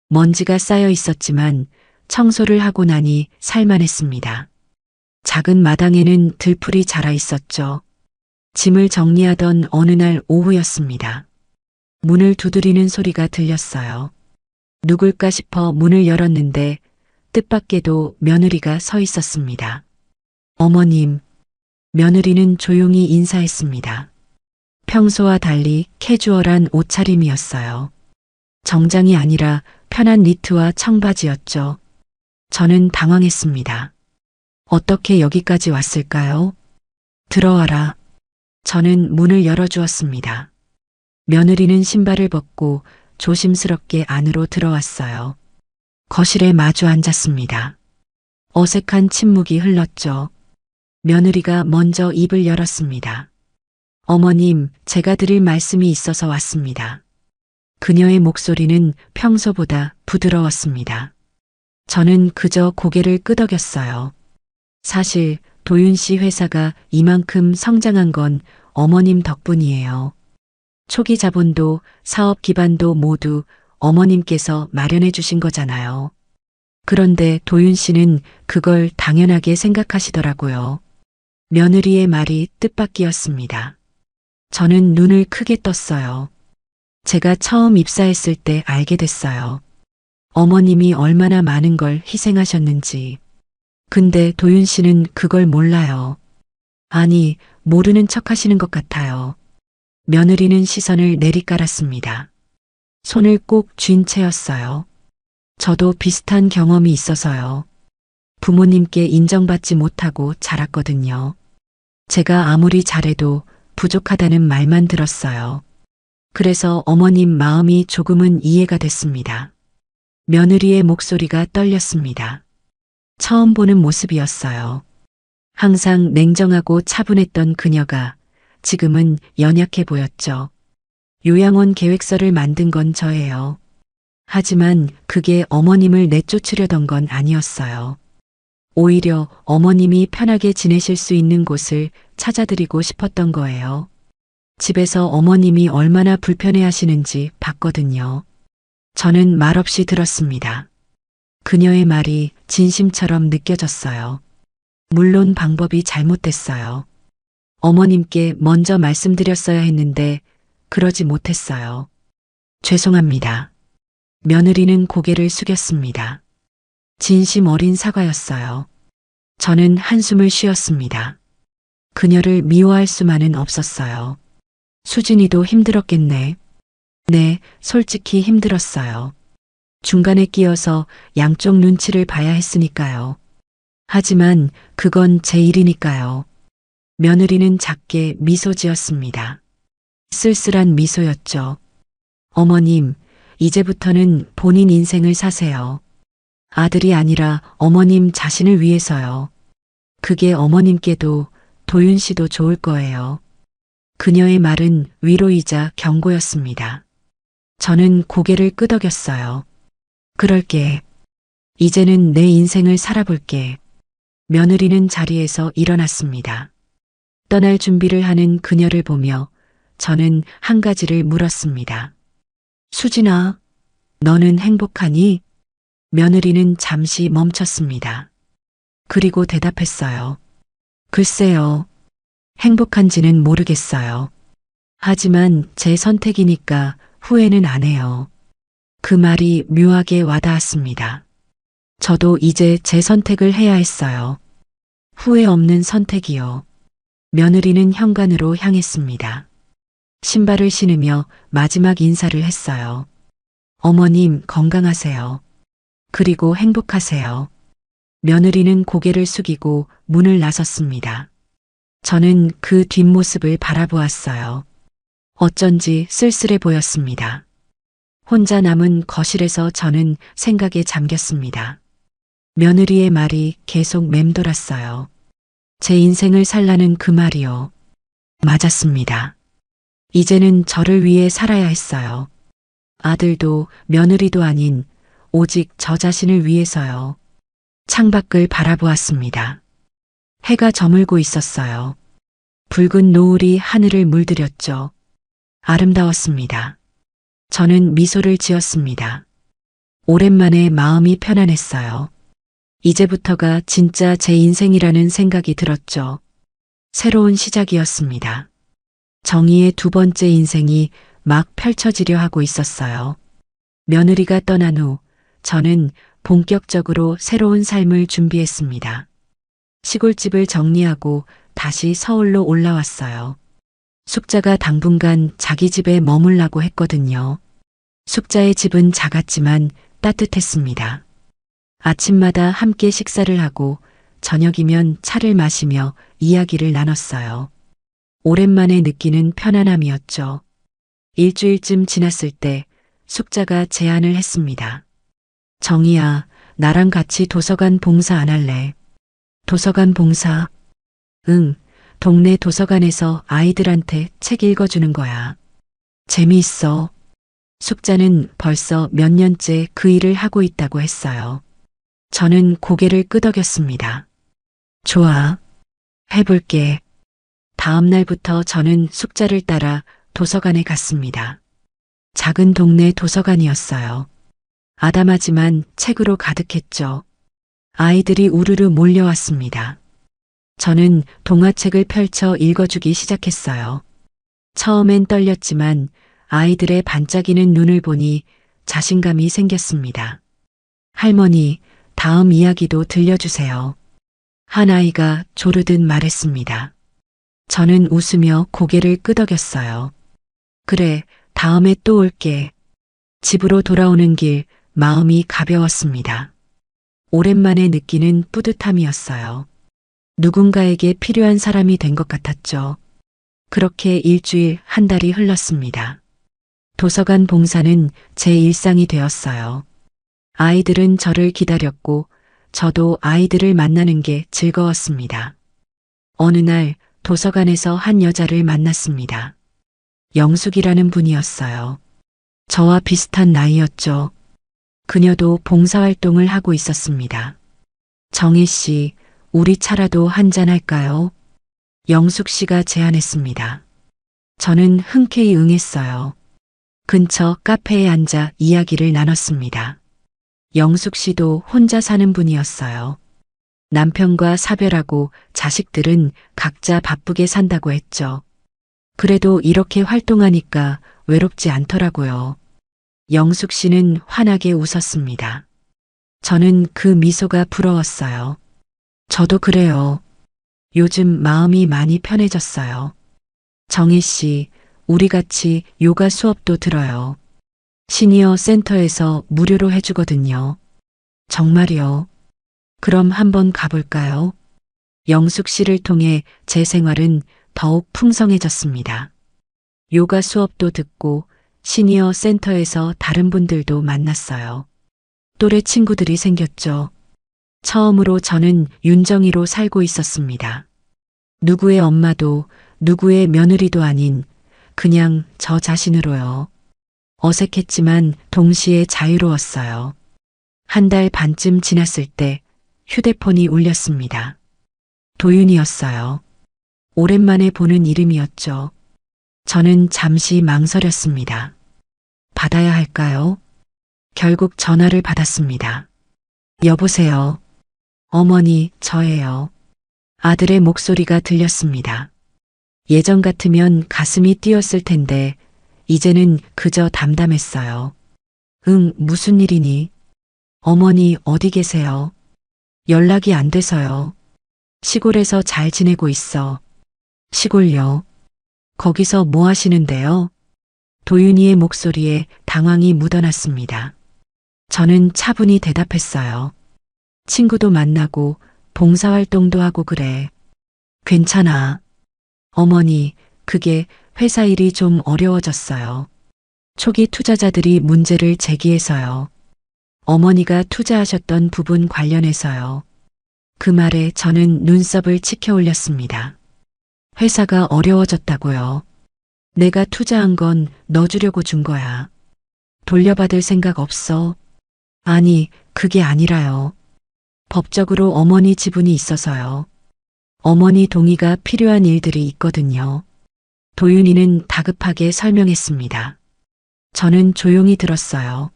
먼지가 쌓여 있었지만 청소를 하고 나니 살만했습니다. 작은 마당에는 들풀이 자라 있었죠. 짐을 정리하던 어느 날 오후였습니다. 문을 두드리는 소리가 들렸어요. 누굴까 싶어 문을 열었는데 뜻밖에도 며느리가 서 있었습니다. 어머님, 며느리는 조용히 인사했습니다. 평소와 달리 캐주얼한 옷차림이었어요. 정장이 아니라 편한 니트와 청바지였죠. 저는 당황했습니다. 어떻게 여기까지 왔을까요? 들어와라. 저는 문을 열어주었습니다. 며느리는 신발을 벗고 조심스럽게 안으로 들어왔어요. 거실에 마주 앉았습니다. 어색한 침묵이 흘렀죠. 며느리가 먼저 입을 열었습니다. 어머님, 제가 드릴 말씀이 있어서 왔습니다. 그녀의 목소리는 평소보다 부드러웠습니다. 저는 그저 고개를 끄덕였어요. 사실 도윤 씨 회사가 이만큼 성장한 건 어머님 덕분이에요. 초기 자본도 사업 기반도 모두 어머님께서 마련해 주신 거잖아요. 그런데 도윤 씨는 그걸 당연하게 생각하시더라고요. 며느리의 말이 뜻밖이었습니다. 저는 눈을 크게 떴어요. 제가 처음 입사했을 때 알게 됐어요. 어머님이 얼마나 많은 걸 희생하셨는지. 근데 도윤 씨는 그걸 몰라요. 아니, 모르는 척 하시는 것 같아요. 며느리는 시선을 내리깔았습니다. 손을 꼭 쥔 채였어요. 저도 비슷한 경험이 있어서요. 부모님께 인정받지 못하고 자랐거든요. 제가 아무리 잘해도 부족하다는 말만 들었어요. 그래서 어머님 마음이 조금은 이해가 됐습니다. 며느리의 목소리가 떨렸습니다. 처음 보는 모습이었어요. 항상 냉정하고 차분했던 그녀가 지금은 연약해 보였죠. 요양원 계획서를 만든 건 저예요. 하지만 그게 어머님을 내쫓으려던 건 아니었어요. 오히려 어머님이 편하게 지내실 수 있는 곳을 찾아드리고 싶었던 거예요. 집에서 어머님이 얼마나 불편해 하시는지 봤거든요. 저는 말없이 들었습니다. 그녀의 말이 진심처럼 느껴졌어요. 물론 방법이 잘못됐어요. 어머님께 먼저 말씀드렸어야 했는데 그러지 못했어요. 죄송합니다. 며느리는 고개를 숙였습니다. 진심 어린 사과였어요. 저는 한숨을 쉬었습니다. 그녀를 미워할 수만은 없었어요. 수진이도 힘들었겠네. 네, 솔직히 힘들었어요. 중간에 끼어서 양쪽 눈치를 봐야 했으니까요. 하지만 그건 제 일이니까요. 며느리는 작게 미소 지었습니다. 쓸쓸한 미소였죠. 어머님, 이제부터는 본인 인생을 사세요. 아들이 아니라 어머님 자신을 위해서요. 그게 어머님께도 도윤 씨도 좋을 거예요. 그녀의 말은 위로이자 경고였습니다. 저는 고개를 끄덕였어요. 그럴게. 이제는 내 인생을 살아볼게. 며느리는 자리에서 일어났습니다. 떠날 준비를 하는 그녀를 보며 저는 한 가지를 물었습니다. 수진아, 너는 행복하니? 며느리는 잠시 멈췄습니다. 그리고 대답했어요. 글쎄요. 행복한지는 모르겠어요. 하지만 제 선택이니까 후회는 안 해요. 그 말이 묘하게 와닿았습니다. 저도 이제 제 선택을 해야 했어요. 후회 없는 선택이요. 며느리는 현관으로 향했습니다. 신발을 신으며 마지막 인사를 했어요. 어머님 건강하세요. 그리고 행복하세요. 며느리는 고개를 숙이고 문을 나섰습니다. 저는 그 뒷모습을 바라보았어요. 어쩐지 쓸쓸해 보였습니다. 혼자 남은 거실에서 저는 생각에 잠겼습니다. 며느리의 말이 계속 맴돌았어요. 제 인생을 살라는 그 말이요. 맞았습니다. 이제는 저를 위해 살아야 했어요. 아들도 며느리도 아닌 오직 저 자신을 위해서요. 창밖을 바라보았습니다. 해가 저물고 있었어요. 붉은 노을이 하늘을 물들였죠. 아름다웠습니다. 저는 미소를 지었습니다. 오랜만에 마음이 편안했어요. 이제부터가 진짜 제 인생이라는 생각이 들었죠. 새로운 시작이었습니다. 정희의 두 번째 인생이 막 펼쳐지려 하고 있었어요. 며느리가 떠난 후 저는 본격적으로 새로운 삶을 준비했습니다. 시골집을 정리하고 다시 서울로 올라왔어요. 숙자가 당분간 자기 집에 머물라고 했거든요. 숙자의 집은 작았지만 따뜻했습니다. 아침마다 함께 식사를 하고 저녁이면 차를 마시며 이야기를 나눴어요. 오랜만에 느끼는 편안함이었죠. 일주일쯤 지났을 때 숙자가 제안을 했습니다. 정희야, 나랑 같이 도서관 봉사 안 할래? 도서관 봉사? 응, 동네 도서관에서 아이들한테 책 읽어주는 거야. 재미있어. 숙자는 벌써 몇 년째 그 일을 하고 있다고 했어요. 저는 고개를 끄덕였습니다. 좋아. 해볼게. 다음 날부터 저는 숙자를 따라 도서관에 갔습니다. 작은 동네 도서관이었어요. 아담하지만 책으로 가득했죠. 아이들이 우르르 몰려왔습니다. 저는 동화책을 펼쳐 읽어주기 시작했어요. 처음엔 떨렸지만 아이들의 반짝이는 눈을 보니 자신감이 생겼습니다. 할머니, 다음 이야기도 들려주세요. 한 아이가 조르듯 말했습니다. 저는 웃으며 고개를 끄덕였어요. 그래, 다음에 또 올게. 집으로 돌아오는 길 마음이 가벼웠습니다. 오랜만에 느끼는 뿌듯함이었어요. 누군가에게 필요한 사람이 된 것 같았죠. 그렇게 일주일, 한 달이 흘렀습니다. 도서관 봉사는 제 일상이 되었어요. 아이들은 저를 기다렸고 저도 아이들을 만나는 게 즐거웠습니다. 어느 날 도서관에서 한 여자를 만났습니다. 영숙이라는 분이었어요. 저와 비슷한 나이였죠. 그녀도 봉사활동을 하고 있었습니다. 정혜 씨, 우리 차라도 한잔 할까요? 영숙 씨가 제안했습니다. 저는 흔쾌히 응했어요. 근처 카페에 앉아 이야기를 나눴습니다. 영숙 씨도 혼자 사는 분이었어요. 남편과 사별하고 자식들은 각자 바쁘게 산다고 했죠. 그래도 이렇게 활동하니까 외롭지 않더라고요. 영숙 씨는 환하게 웃었습니다. 저는 그 미소가 부러웠어요. 저도 그래요. 요즘 마음이 많이 편해졌어요. 정혜 씨, 우리 같이 요가 수업도 들어요. 시니어 센터에서 무료로 해주거든요. 정말요? 그럼 한번 가볼까요? 영숙 씨를 통해 제 생활은 더욱 풍성해졌습니다. 요가 수업도 듣고 시니어 센터에서 다른 분들도 만났어요. 또래 친구들이 생겼죠. 처음으로 저는 윤정이로 살고 있었습니다. 누구의 엄마도 누구의 며느리도 아닌 그냥 저 자신으로요. 어색했지만 동시에 자유로웠어요. 한 달 반쯤 지났을 때 휴대폰이 울렸습니다. 도윤이었어요. 오랜만에 보는 이름이었죠. 저는 잠시 망설였습니다. 받아야 할까요? 결국 전화를 받았습니다. 여보세요. 어머니, 저예요. 아들의 목소리가 들렸습니다. 예전 같으면 가슴이 뛰었을 텐데 이제는 그저 담담했어요. 응, 무슨 일이니? 어머니 어디 계세요? 연락이 안 돼서요. 시골에서 잘 지내고 있어. 시골요? 거기서 뭐 하시는데요? 도윤이의 목소리에 당황이 묻어났습니다. 저는 차분히 대답했어요. 친구도 만나고 봉사활동도 하고 그래. 괜찮아. 어머니, 그게 회사 일이 좀 어려워졌어요. 초기 투자자들이 문제를 제기해서요. 어머니가 투자하셨던 부분 관련해서요. 그 말에 저는 눈썹을 치켜 올렸습니다. 회사가 어려워졌다고요. 내가 투자한 건 넣어주려고 준 거야. 돌려받을 생각 없어? 아니, 그게 아니라요. 법적으로 어머니 지분이 있어서요. 어머니 동의가 필요한 일들이 있거든요. 도윤이는 다급하게 설명했습니다. 저는 조용히 들었어요.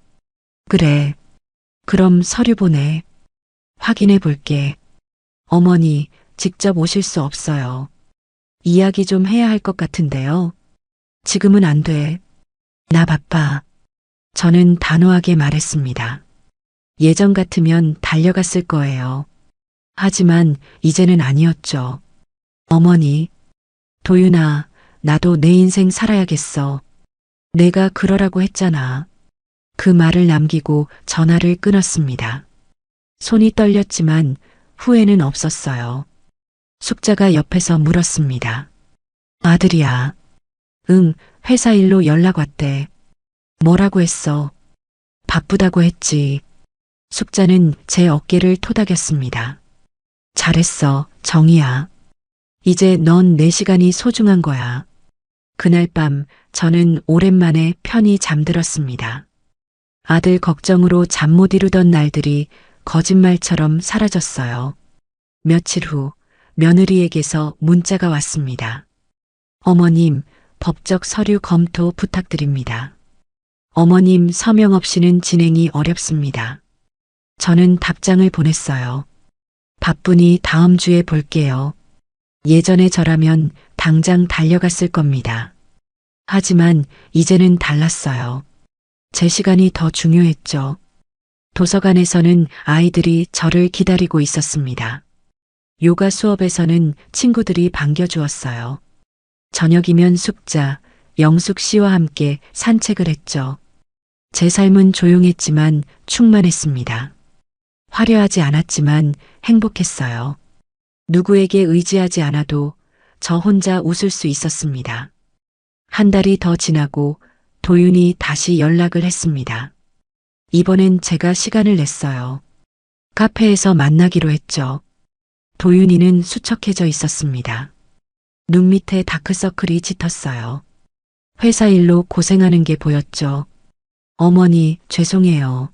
그래. 그럼 서류 보내. 확인해 볼게. 어머니, 직접 오실 수 없어요. 이야기 좀 해야 할 것 같은데요. 지금은 안 돼. 나 바빠. 저는 단호하게 말했습니다. 예전 같으면 달려갔을 거예요. 하지만 이제는 아니었죠. 어머니, 도윤아, 나도 내 인생 살아야겠어. 내가 그러라고 했잖아. 그 말을 남기고 전화를 끊었습니다. 손이 떨렸지만 후회는 없었어요. 숙자가 옆에서 물었습니다. 아들이야. 응, 회사 일로 연락 왔대. 뭐라고 했어? 바쁘다고 했지. 숙자는 제 어깨를 토닥였습니다. 잘했어, 정희야. 이제 넌 내 시간이 소중한 거야. 그날 밤 저는 오랜만에 편히 잠들었습니다. 아들 걱정으로 잠 못 이루던 날들이 거짓말처럼 사라졌어요. 며칠 후 며느리에게서 문자가 왔습니다. 어머님, 법적 서류 검토 부탁드립니다. 어머님 서명 없이는 진행이 어렵습니다. 저는 답장을 보냈어요. 바쁘니 다음 주에 볼게요. 예전에 저라면 당장 달려갔을 겁니다. 하지만 이제는 달랐어요. 제 시간이 더 중요했죠. 도서관에서는 아이들이 저를 기다리고 있었습니다. 요가 수업에서는 친구들이 반겨주었어요. 저녁이면 숙자, 영숙 씨와 함께 산책을 했죠. 제 삶은 조용했지만 충만했습니다. 화려하지 않았지만 행복했어요. 누구에게 의지하지 않아도 저 혼자 웃을 수 있었습니다. 한 달이 더 지나고 도윤이 다시 연락을 했습니다. 이번엔 제가 시간을 냈어요. 카페에서 만나기로 했죠. 도윤이는 수척해져 있었습니다. 눈 밑에 다크서클이 짙었어요. 회사 일로 고생하는 게 보였죠. 어머니, 죄송해요.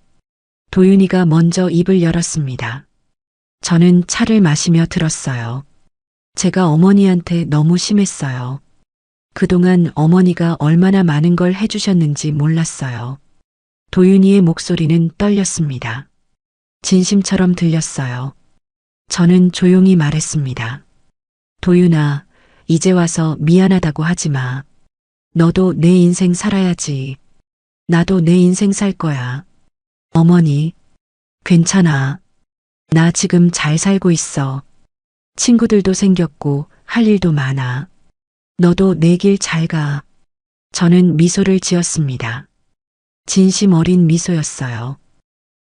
도윤이가 먼저 입을 열었습니다. 저는 차를 마시며 들었어요. 제가 어머니한테 너무 심했어요. 그동안 어머니가 얼마나 많은 걸 해주셨는지 몰랐어요. 도윤이의 목소리는 떨렸습니다. 진심처럼 들렸어요. 저는 조용히 말했습니다. 도윤아, 이제 와서 미안하다고 하지 마. 너도 내 인생 살아야지. 나도 내 인생 살 거야. 어머니, 괜찮아. 나 지금 잘 살고 있어. 친구들도 생겼고 할 일도 많아. 너도 내 길 잘 가. 저는 미소를 지었습니다. 진심 어린 미소였어요.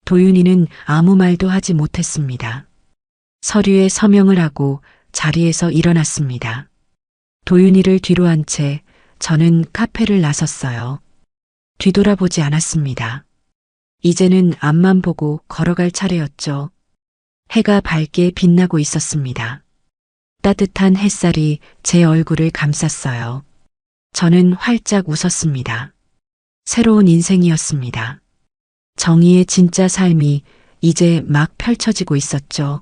도윤이는 아무 말도 하지 못했습니다. 서류에 서명을 하고 자리에서 일어났습니다. 도윤이를 뒤로 한 채 저는 카페를 나섰어요. 뒤돌아보지 않았습니다. 이제는 앞만 보고 걸어갈 차례였죠. 해가 밝게 빛나고 있었습니다. 따뜻한 햇살이 제 얼굴을 감쌌어요. 저는 활짝 웃었습니다. 새로운 인생이었습니다. 정희의 진짜 삶이 이제 막 펼쳐지고 있었죠.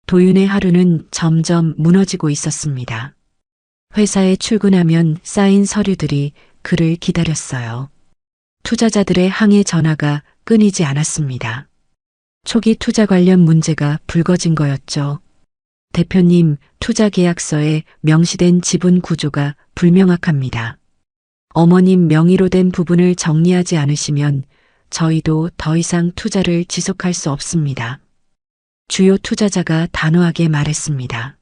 도윤의 하루는 점점 무너지고 있었습니다. 회사에 출근하면 쌓인 서류들이 그를 기다렸어요. 투자자들의 항해 전화가 끊이지 않았습니다. 초기 투자 관련 문제가 불거진 거였죠. 대표님, 투자 계약서에 명시된 지분 구조가 불명확합니다. 어머님 명의로 된 부분을 정리하지 않으시면 저희도 더 이상 투자를 지속할 수 없습니다. 주요 투자자가 단호하게 말했습니다.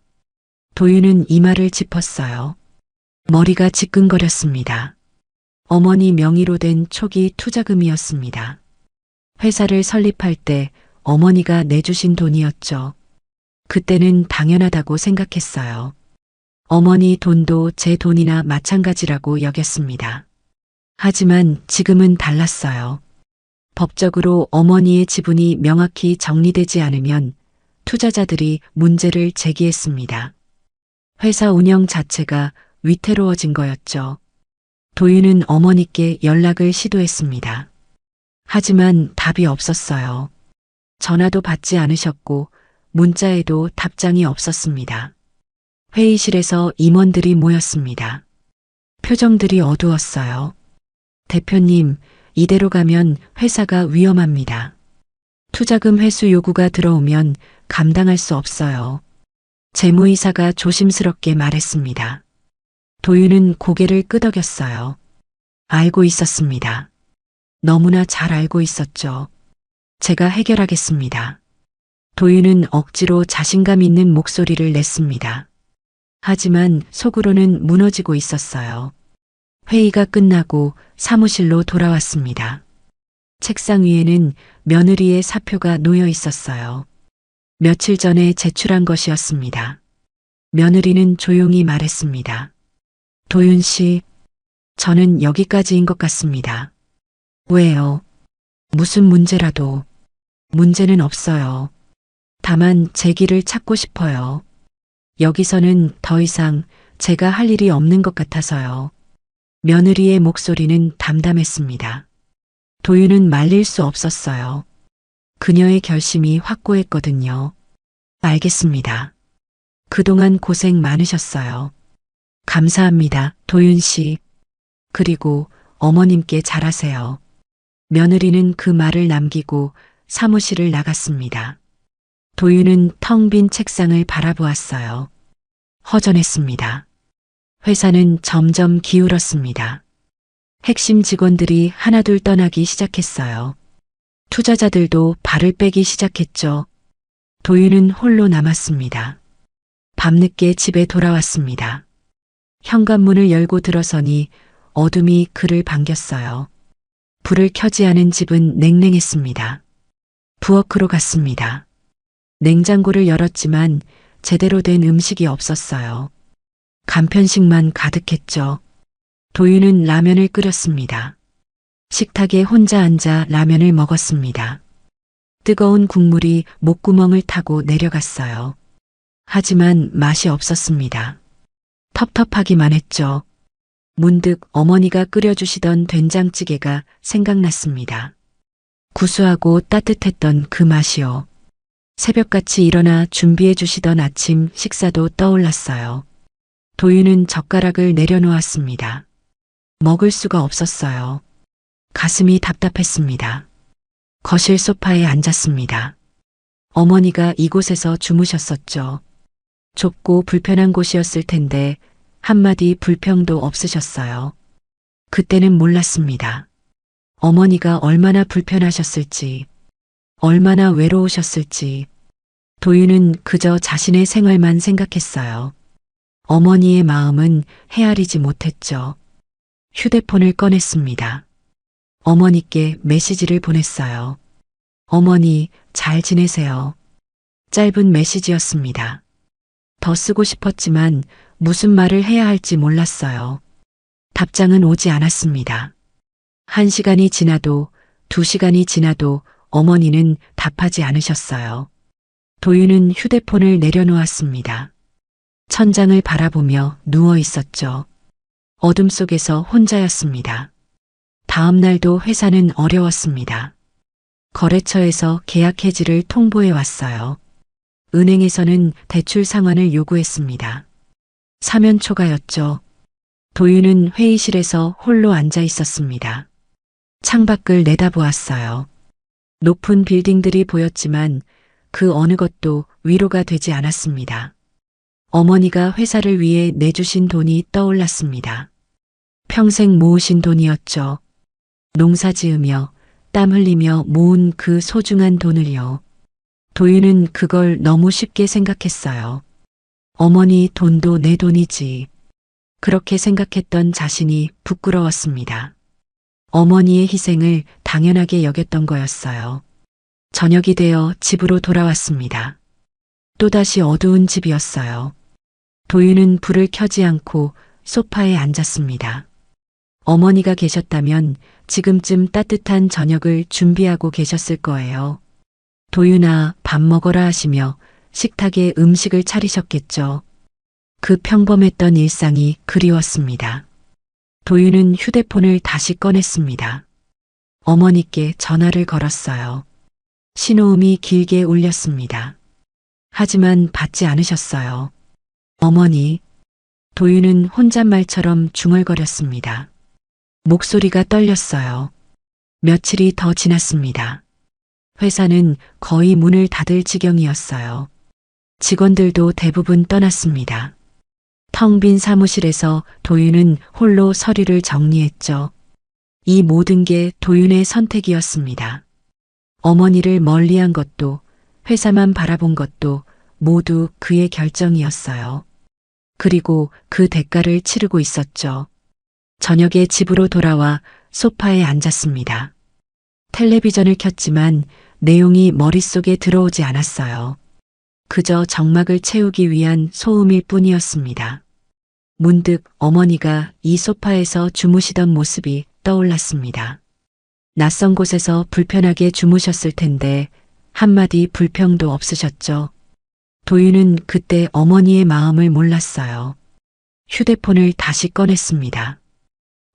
도윤은 이마를 짚었어요. 머리가 지끈거렸습니다. 어머니 명의로 된 초기 투자금이었습니다. 회사를 설립할 때 어머니가 내주신 돈이었죠. 그때는 당연하다고 생각했어요. 어머니 돈도 제 돈이나 마찬가지라고 여겼습니다. 하지만 지금은 달랐어요. 법적으로 어머니의 지분이 명확히 정리되지 않으면 투자자들이 문제를 제기했습니다. 회사 운영 자체가 위태로워진 거였죠. 도윤은 어머니께 연락을 시도했습니다. 하지만 답이 없었어요. 전화도 받지 않으셨고 문자에도 답장이 없었습니다. 회의실에서 임원들이 모였습니다. 표정들이 어두웠어요. 대표님, 이대로 가면 회사가 위험합니다. 투자금 회수 요구가 들어오면 감당할 수 없어요. 재무이사가 조심스럽게 말했습니다. 도윤은 고개를 끄덕였어요. 알고 있었습니다. 너무나 잘 알고 있었죠. 제가 해결하겠습니다. 도윤은 억지로 자신감 있는 목소리를 냈습니다. 하지만 속으로는 무너지고 있었어요. 회의가 끝나고 사무실로 돌아왔습니다. 책상 위에는 며느리의 사표가 놓여 있었어요. 며칠 전에 제출한 것이었습니다. 며느리는 조용히 말했습니다. 도윤 씨, 저는 여기까지인 것 같습니다. 왜요? 무슨 문제라도. 문제는 없어요. 다만 제 길을 찾고 싶어요. 여기서는 더 이상 제가 할 일이 없는 것 같아서요. 며느리의 목소리는 담담했습니다. 도윤은 말릴 수 없었어요. 그녀의 결심이 확고했거든요. 알겠습니다. 그동안 고생 많으셨어요. 감사합니다, 도윤 씨. 그리고 어머님께 잘하세요. 며느리는 그 말을 남기고 사무실을 나갔습니다. 도윤은 텅 빈 책상을 바라보았어요. 허전했습니다. 회사는 점점 기울었습니다. 핵심 직원들이 하나둘 떠나기 시작했어요. 투자자들도 발을 빼기 시작했죠. 도윤은 홀로 남았습니다. 밤늦게 집에 돌아왔습니다. 현관문을 열고 들어서니 어둠이 그를 반겼어요. 불을 켜지 않은 집은 냉랭했습니다. 부엌으로 갔습니다. 냉장고를 열었지만 제대로 된 음식이 없었어요. 간편식만 가득했죠. 도윤은 라면을 끓였습니다. 식탁에 혼자 앉아 라면을 먹었습니다. 뜨거운 국물이 목구멍을 타고 내려갔어요. 하지만 맛이 없었습니다. 텁텁하기만 했죠. 문득 어머니가 끓여주시던 된장찌개가 생각났습니다. 구수하고 따뜻했던 그 맛이요. 새벽같이 일어나 준비해 주시던 아침 식사도 떠올랐어요. 도윤은 젓가락을 내려놓았습니다. 먹을 수가 없었어요. 가슴이 답답했습니다. 거실 소파에 앉았습니다. 어머니가 이곳에서 주무셨었죠. 좁고 불편한 곳이었을 텐데 한마디 불평도 없으셨어요. 그때는 몰랐습니다. 어머니가 얼마나 불편하셨을지, 얼마나 외로우셨을지. 도윤은 그저 자신의 생활만 생각했어요. 어머니의 마음은 헤아리지 못했죠. 휴대폰을 꺼냈습니다. 어머니께 메시지를 보냈어요. 어머니, 잘 지내세요. 짧은 메시지였습니다. 더 쓰고 싶었지만 무슨 말을 해야 할지 몰랐어요. 답장은 오지 않았습니다. 1시간이 지나도 2시간이 지나도 어머니는 답하지 않으셨어요. 도윤은 휴대폰을 내려놓았습니다. 천장을 바라보며 누워 있었죠. 어둠 속에서 혼자였습니다. 다음 날도 회사는 어려웠습니다. 거래처에서 계약 해지를 통보해 왔어요. 은행에서는 대출 상환을 요구했습니다. 사면 초과였죠. 도윤은 회의실에서 홀로 앉아 있었습니다. 창밖을 내다보았어요. 높은 빌딩들이 보였지만 그 어느 것도 위로가 되지 않았습니다. 어머니가 회사를 위해 내주신 돈이 떠올랐습니다. 평생 모으신 돈이었죠. 농사 지으며 땀 흘리며 모은 그 소중한 돈을요. 도윤은 그걸 너무 쉽게 생각했어요. 어머니 돈도 내 돈이지. 그렇게 생각했던 자신이 부끄러웠습니다. 어머니의 희생을 당연하게 여겼던 거였어요. 저녁이 되어 집으로 돌아왔습니다. 또다시 어두운 집이었어요. 도윤은 불을 켜지 않고 소파에 앉았습니다. 어머니가 계셨다면 지금쯤 따뜻한 저녁을 준비하고 계셨을 거예요. 도윤아, 밥 먹어라 하시며 식탁에 음식을 차리셨겠죠. 그 평범했던 일상이 그리웠습니다. 도윤은 휴대폰을 다시 꺼냈습니다. 어머니께 전화를 걸었어요. 신호음이 길게 울렸습니다. 하지만 받지 않으셨어요. 어머니, 도윤은 혼잣말처럼 중얼거렸습니다. 목소리가 떨렸어요. 며칠이 더 지났습니다. 회사는 거의 문을 닫을 지경이었어요. 직원들도 대부분 떠났습니다. 텅 빈 사무실에서 도윤은 홀로 서류를 정리했죠. 이 모든 게 도윤의 선택이었습니다. 어머니를 멀리한 것도, 회사만 바라본 것도 모두 그의 결정이었어요. 그리고 그 대가를 치르고 있었죠. 저녁에 집으로 돌아와 소파에 앉았습니다. 텔레비전을 켰지만 내용이 머릿속에 들어오지 않았어요. 그저 정막을 채우기 위한 소음일 뿐이었습니다. 문득 어머니가 이 소파에서 주무시던 모습이 떠올랐습니다. 낯선 곳에서 불편하게 주무셨을 텐데 한마디 불평도 없으셨죠. 도윤은 그때 어머니의 마음을 몰랐어요. 휴대폰을 다시 꺼냈습니다.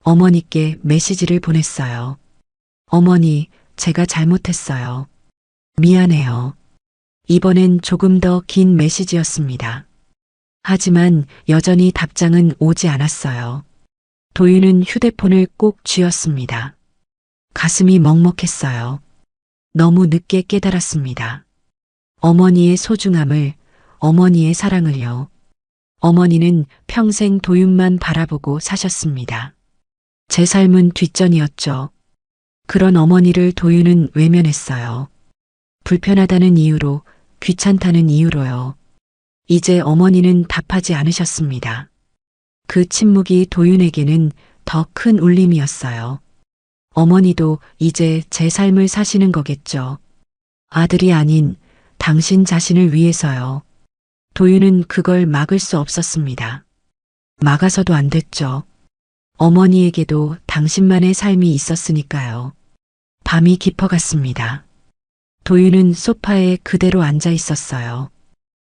어머니께 메시지를 보냈어요. 어머니, 제가 잘못했어요. 미안해요. 이번엔 조금 더 긴 메시지였습니다. 하지만 여전히 답장은 오지 않았어요. 도윤은 휴대폰을 꼭 쥐었습니다. 가슴이 먹먹했어요. 너무 늦게 깨달았습니다. 어머니의 소중함을, 어머니의 사랑을요. 어머니는 평생 도윤만 바라보고 사셨습니다. 제 삶은 뒷전이었죠. 그런 어머니를 도윤은 외면했어요. 불편하다는 이유로, 귀찮다는 이유로요. 이제 어머니는 답하지 않으셨습니다. 그 침묵이 도윤에게는 더 큰 울림이었어요. 어머니도 이제 제 삶을 사시는 거겠죠. 아들이 아닌 당신 자신을 위해서요. 도윤은 그걸 막을 수 없었습니다. 막아서도 안 됐죠. 어머니에게도 당신만의 삶이 있었으니까요. 밤이 깊어갔습니다. 도윤은 소파에 그대로 앉아 있었어요.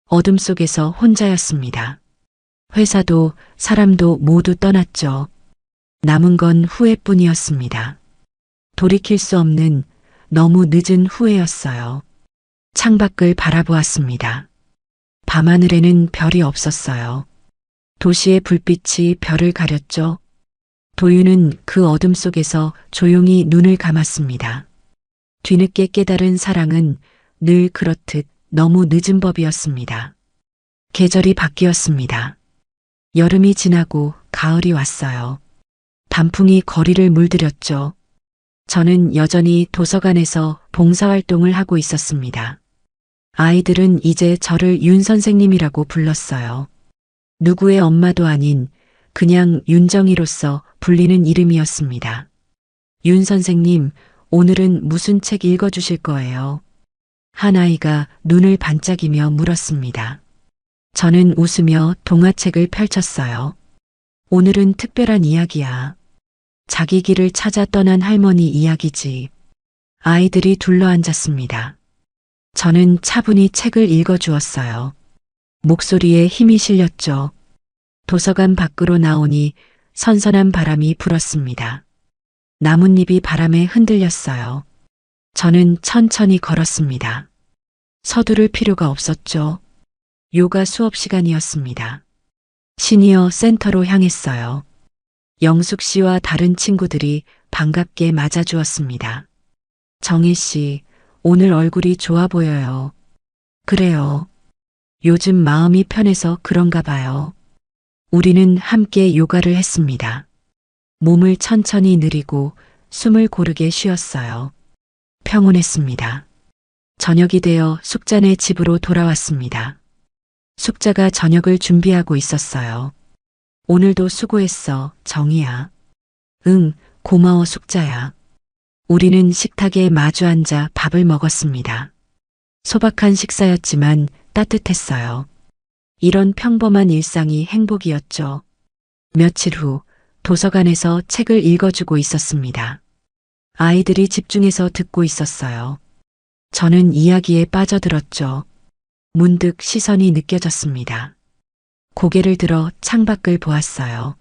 어둠 속에서 혼자였습니다. 회사도 사람도 모두 떠났죠. 남은 건 후회뿐이었습니다. 돌이킬 수 없는 너무 늦은 후회였어요. 창밖을 바라보았습니다. 밤하늘에는 별이 없었어요. 도시의 불빛이 별을 가렸죠. 도윤은 그 어둠 속에서 조용히 눈을 감았습니다. 뒤늦게 깨달은 사랑은 늘 그렇듯 너무 늦은 법이었습니다. 계절이 바뀌었습니다. 여름이 지나고 가을이 왔어요. 단풍이 거리를 물들였죠. 저는 여전히 도서관에서 봉사활동을 하고 있었습니다. 아이들은 이제 저를 윤 선생님이라고 불렀어요. 누구의 엄마도 아닌 그냥 윤정이로서 불리는 이름이었습니다. 윤 선생님, 오늘은 무슨 책 읽어주실 거예요? 한 아이가 눈을 반짝이며 물었습니다. 저는 웃으며 동화책을 펼쳤어요. 오늘은 특별한 이야기야. 자기 길을 찾아 떠난 할머니 이야기지. 아이들이 둘러앉았습니다. 저는 차분히 책을 읽어주었어요. 목소리에 힘이 실렸죠. 도서관 밖으로 나오니 선선한 바람이 불었습니다. 나뭇잎이 바람에 흔들렸어요. 저는 천천히 걸었습니다. 서두를 필요가 없었죠. 요가 수업 시간이었습니다. 시니어 센터로 향했어요. 영숙 씨와 다른 친구들이 반갑게 맞아주었습니다. 정희 씨, 오늘 얼굴이 좋아 보여요. 그래요. 요즘 마음이 편해서 그런가 봐요. 우리는 함께 요가를 했습니다. 몸을 천천히 느리고 숨을 고르게 쉬었어요. 평온했습니다. 저녁이 되어 숙자네 집으로 돌아왔습니다. 숙자가 저녁을 준비하고 있었어요. 오늘도 수고했어, 정희야. 응, 고마워, 숙자야. 우리는 식탁에 마주 앉아 밥을 먹었습니다. 소박한 식사였지만 따뜻했어요. 이런 평범한 일상이 행복이었죠. 며칠 후 도서관에서 책을 읽어주고 있었습니다. 아이들이 집중해서 듣고 있었어요. 저는 이야기에 빠져들었죠. 문득 시선이 느껴졌습니다. 고개를 들어 창밖을 보았어요.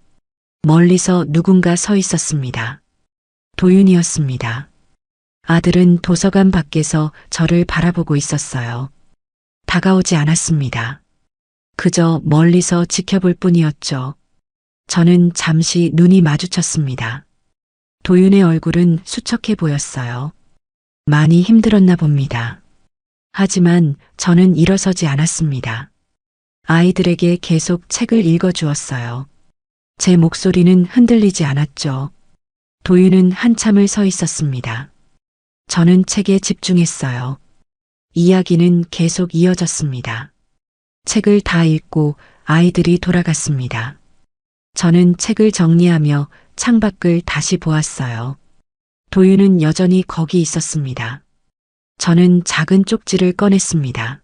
멀리서 누군가 서 있었습니다. 도윤이었습니다. 아들은 도서관 밖에서 저를 바라보고 있었어요. 다가오지 않았습니다. 그저 멀리서 지켜볼 뿐이었죠. 저는 잠시 눈이 마주쳤습니다. 도윤의 얼굴은 수척해 보였어요. 많이 힘들었나 봅니다. 하지만 저는 일어서지 않았습니다. 아이들에게 계속 책을 읽어주었어요. 제 목소리는 흔들리지 않았죠. 도윤은 한참을 서 있었습니다. 저는 책에 집중했어요. 이야기는 계속 이어졌습니다. 책을 다 읽고 아이들이 돌아갔습니다. 저는 책을 정리하며 창밖을 다시 보았어요. 도윤은 여전히 거기 있었습니다. 저는 작은 쪽지를 꺼냈습니다.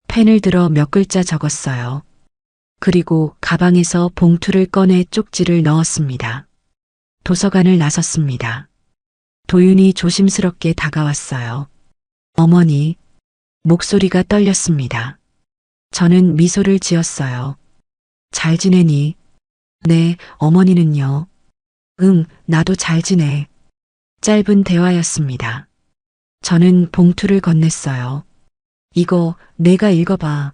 펜을 들어 몇 글자 적었어요. 그리고 가방에서 봉투를 꺼내 쪽지를 넣었습니다. 도서관을 나섰습니다. 도윤이 조심스럽게 다가왔어요. 어머니, 목소리가 떨렸습니다. 저는 미소를 지었어요. 잘 지내니? 네, 어머니는요? 응, 나도 잘 지내. 짧은 대화였습니다. 저는 봉투를 건넸어요. 이거 내가 읽어봐.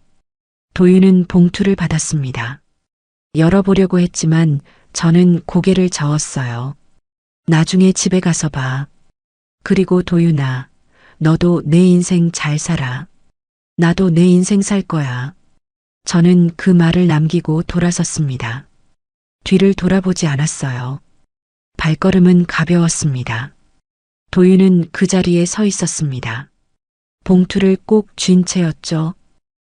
도윤은 봉투를 받았습니다. 열어보려고 했지만 저는 고개를 저었어요. 나중에 집에 가서 봐. 그리고 도윤아, 너도 내 인생 잘 살아. 나도 내 인생 살 거야. 저는 그 말을 남기고 돌아섰습니다. 뒤를 돌아보지 않았어요. 발걸음은 가벼웠습니다. 도윤은 그 자리에 서 있었습니다. 봉투를 꼭 쥔 채였죠.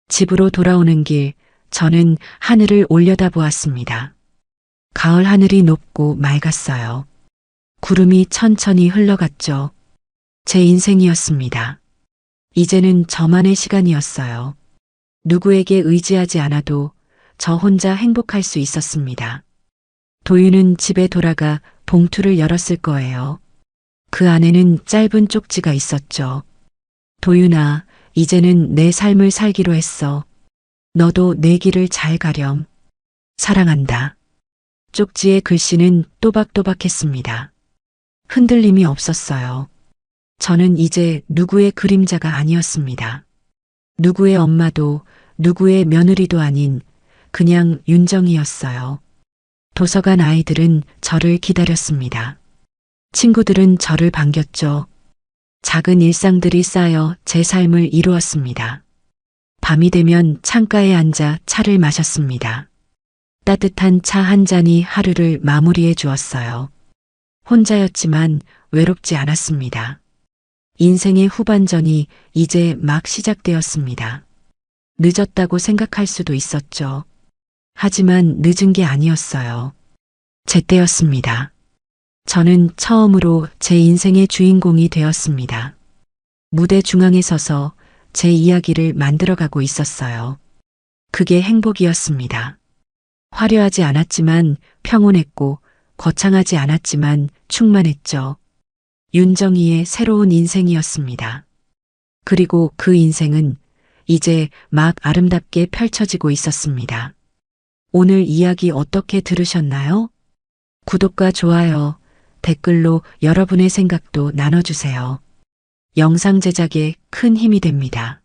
집으로 돌아오는 길, 저는 하늘을 올려다보았습니다. 가을 하늘이 높고 맑았어요. 구름이 천천히 흘러갔죠. 제 인생이었습니다. 이제는 저만의 시간이었어요. 누구에게 의지하지 않아도 저 혼자 행복할 수 있었습니다. 도윤은 집에 돌아가 봉투를 열었을 거예요. 그 안에는 짧은 쪽지가 있었죠. 도윤아, 이제는 내 삶을 살기로 했어. 너도 내 길을 잘 가렴. 사랑한다. 쪽지의 글씨는 또박또박했습니다. 흔들림이 없었어요. 저는 이제 누구의 그림자가 아니었습니다. 누구의 엄마도 누구의 며느리도 아닌 그냥 윤정이었어요. 도서관 아이들은 저를 기다렸습니다. 친구들은 저를 반겼죠. 작은 일상들이 쌓여 제 삶을 이루었습니다. 밤이 되면 창가에 앉아 차를 마셨습니다. 따뜻한 차 한 잔이 하루를 마무리해 주었어요. 혼자였지만 외롭지 않았습니다. 인생의 후반전이 이제 막 시작되었습니다. 늦었다고 생각할 수도 있었죠. 하지만 늦은 게 아니었어요. 제 때였습니다. 저는 처음으로 제 인생의 주인공이 되었습니다. 무대 중앙에 서서 제 이야기를 만들어가고 있었어요. 그게 행복이었습니다. 화려하지 않았지만 평온했고 거창하지 않았지만 충만했죠. 윤정이의 새로운 인생이었습니다. 그리고 그 인생은 이제 막 아름답게 펼쳐지고 있었습니다. 오늘 이야기 어떻게 들으셨나요? 구독과 좋아요, 댓글로 여러분의 생각도 나눠주세요. 영상 제작에 큰 힘이 됩니다.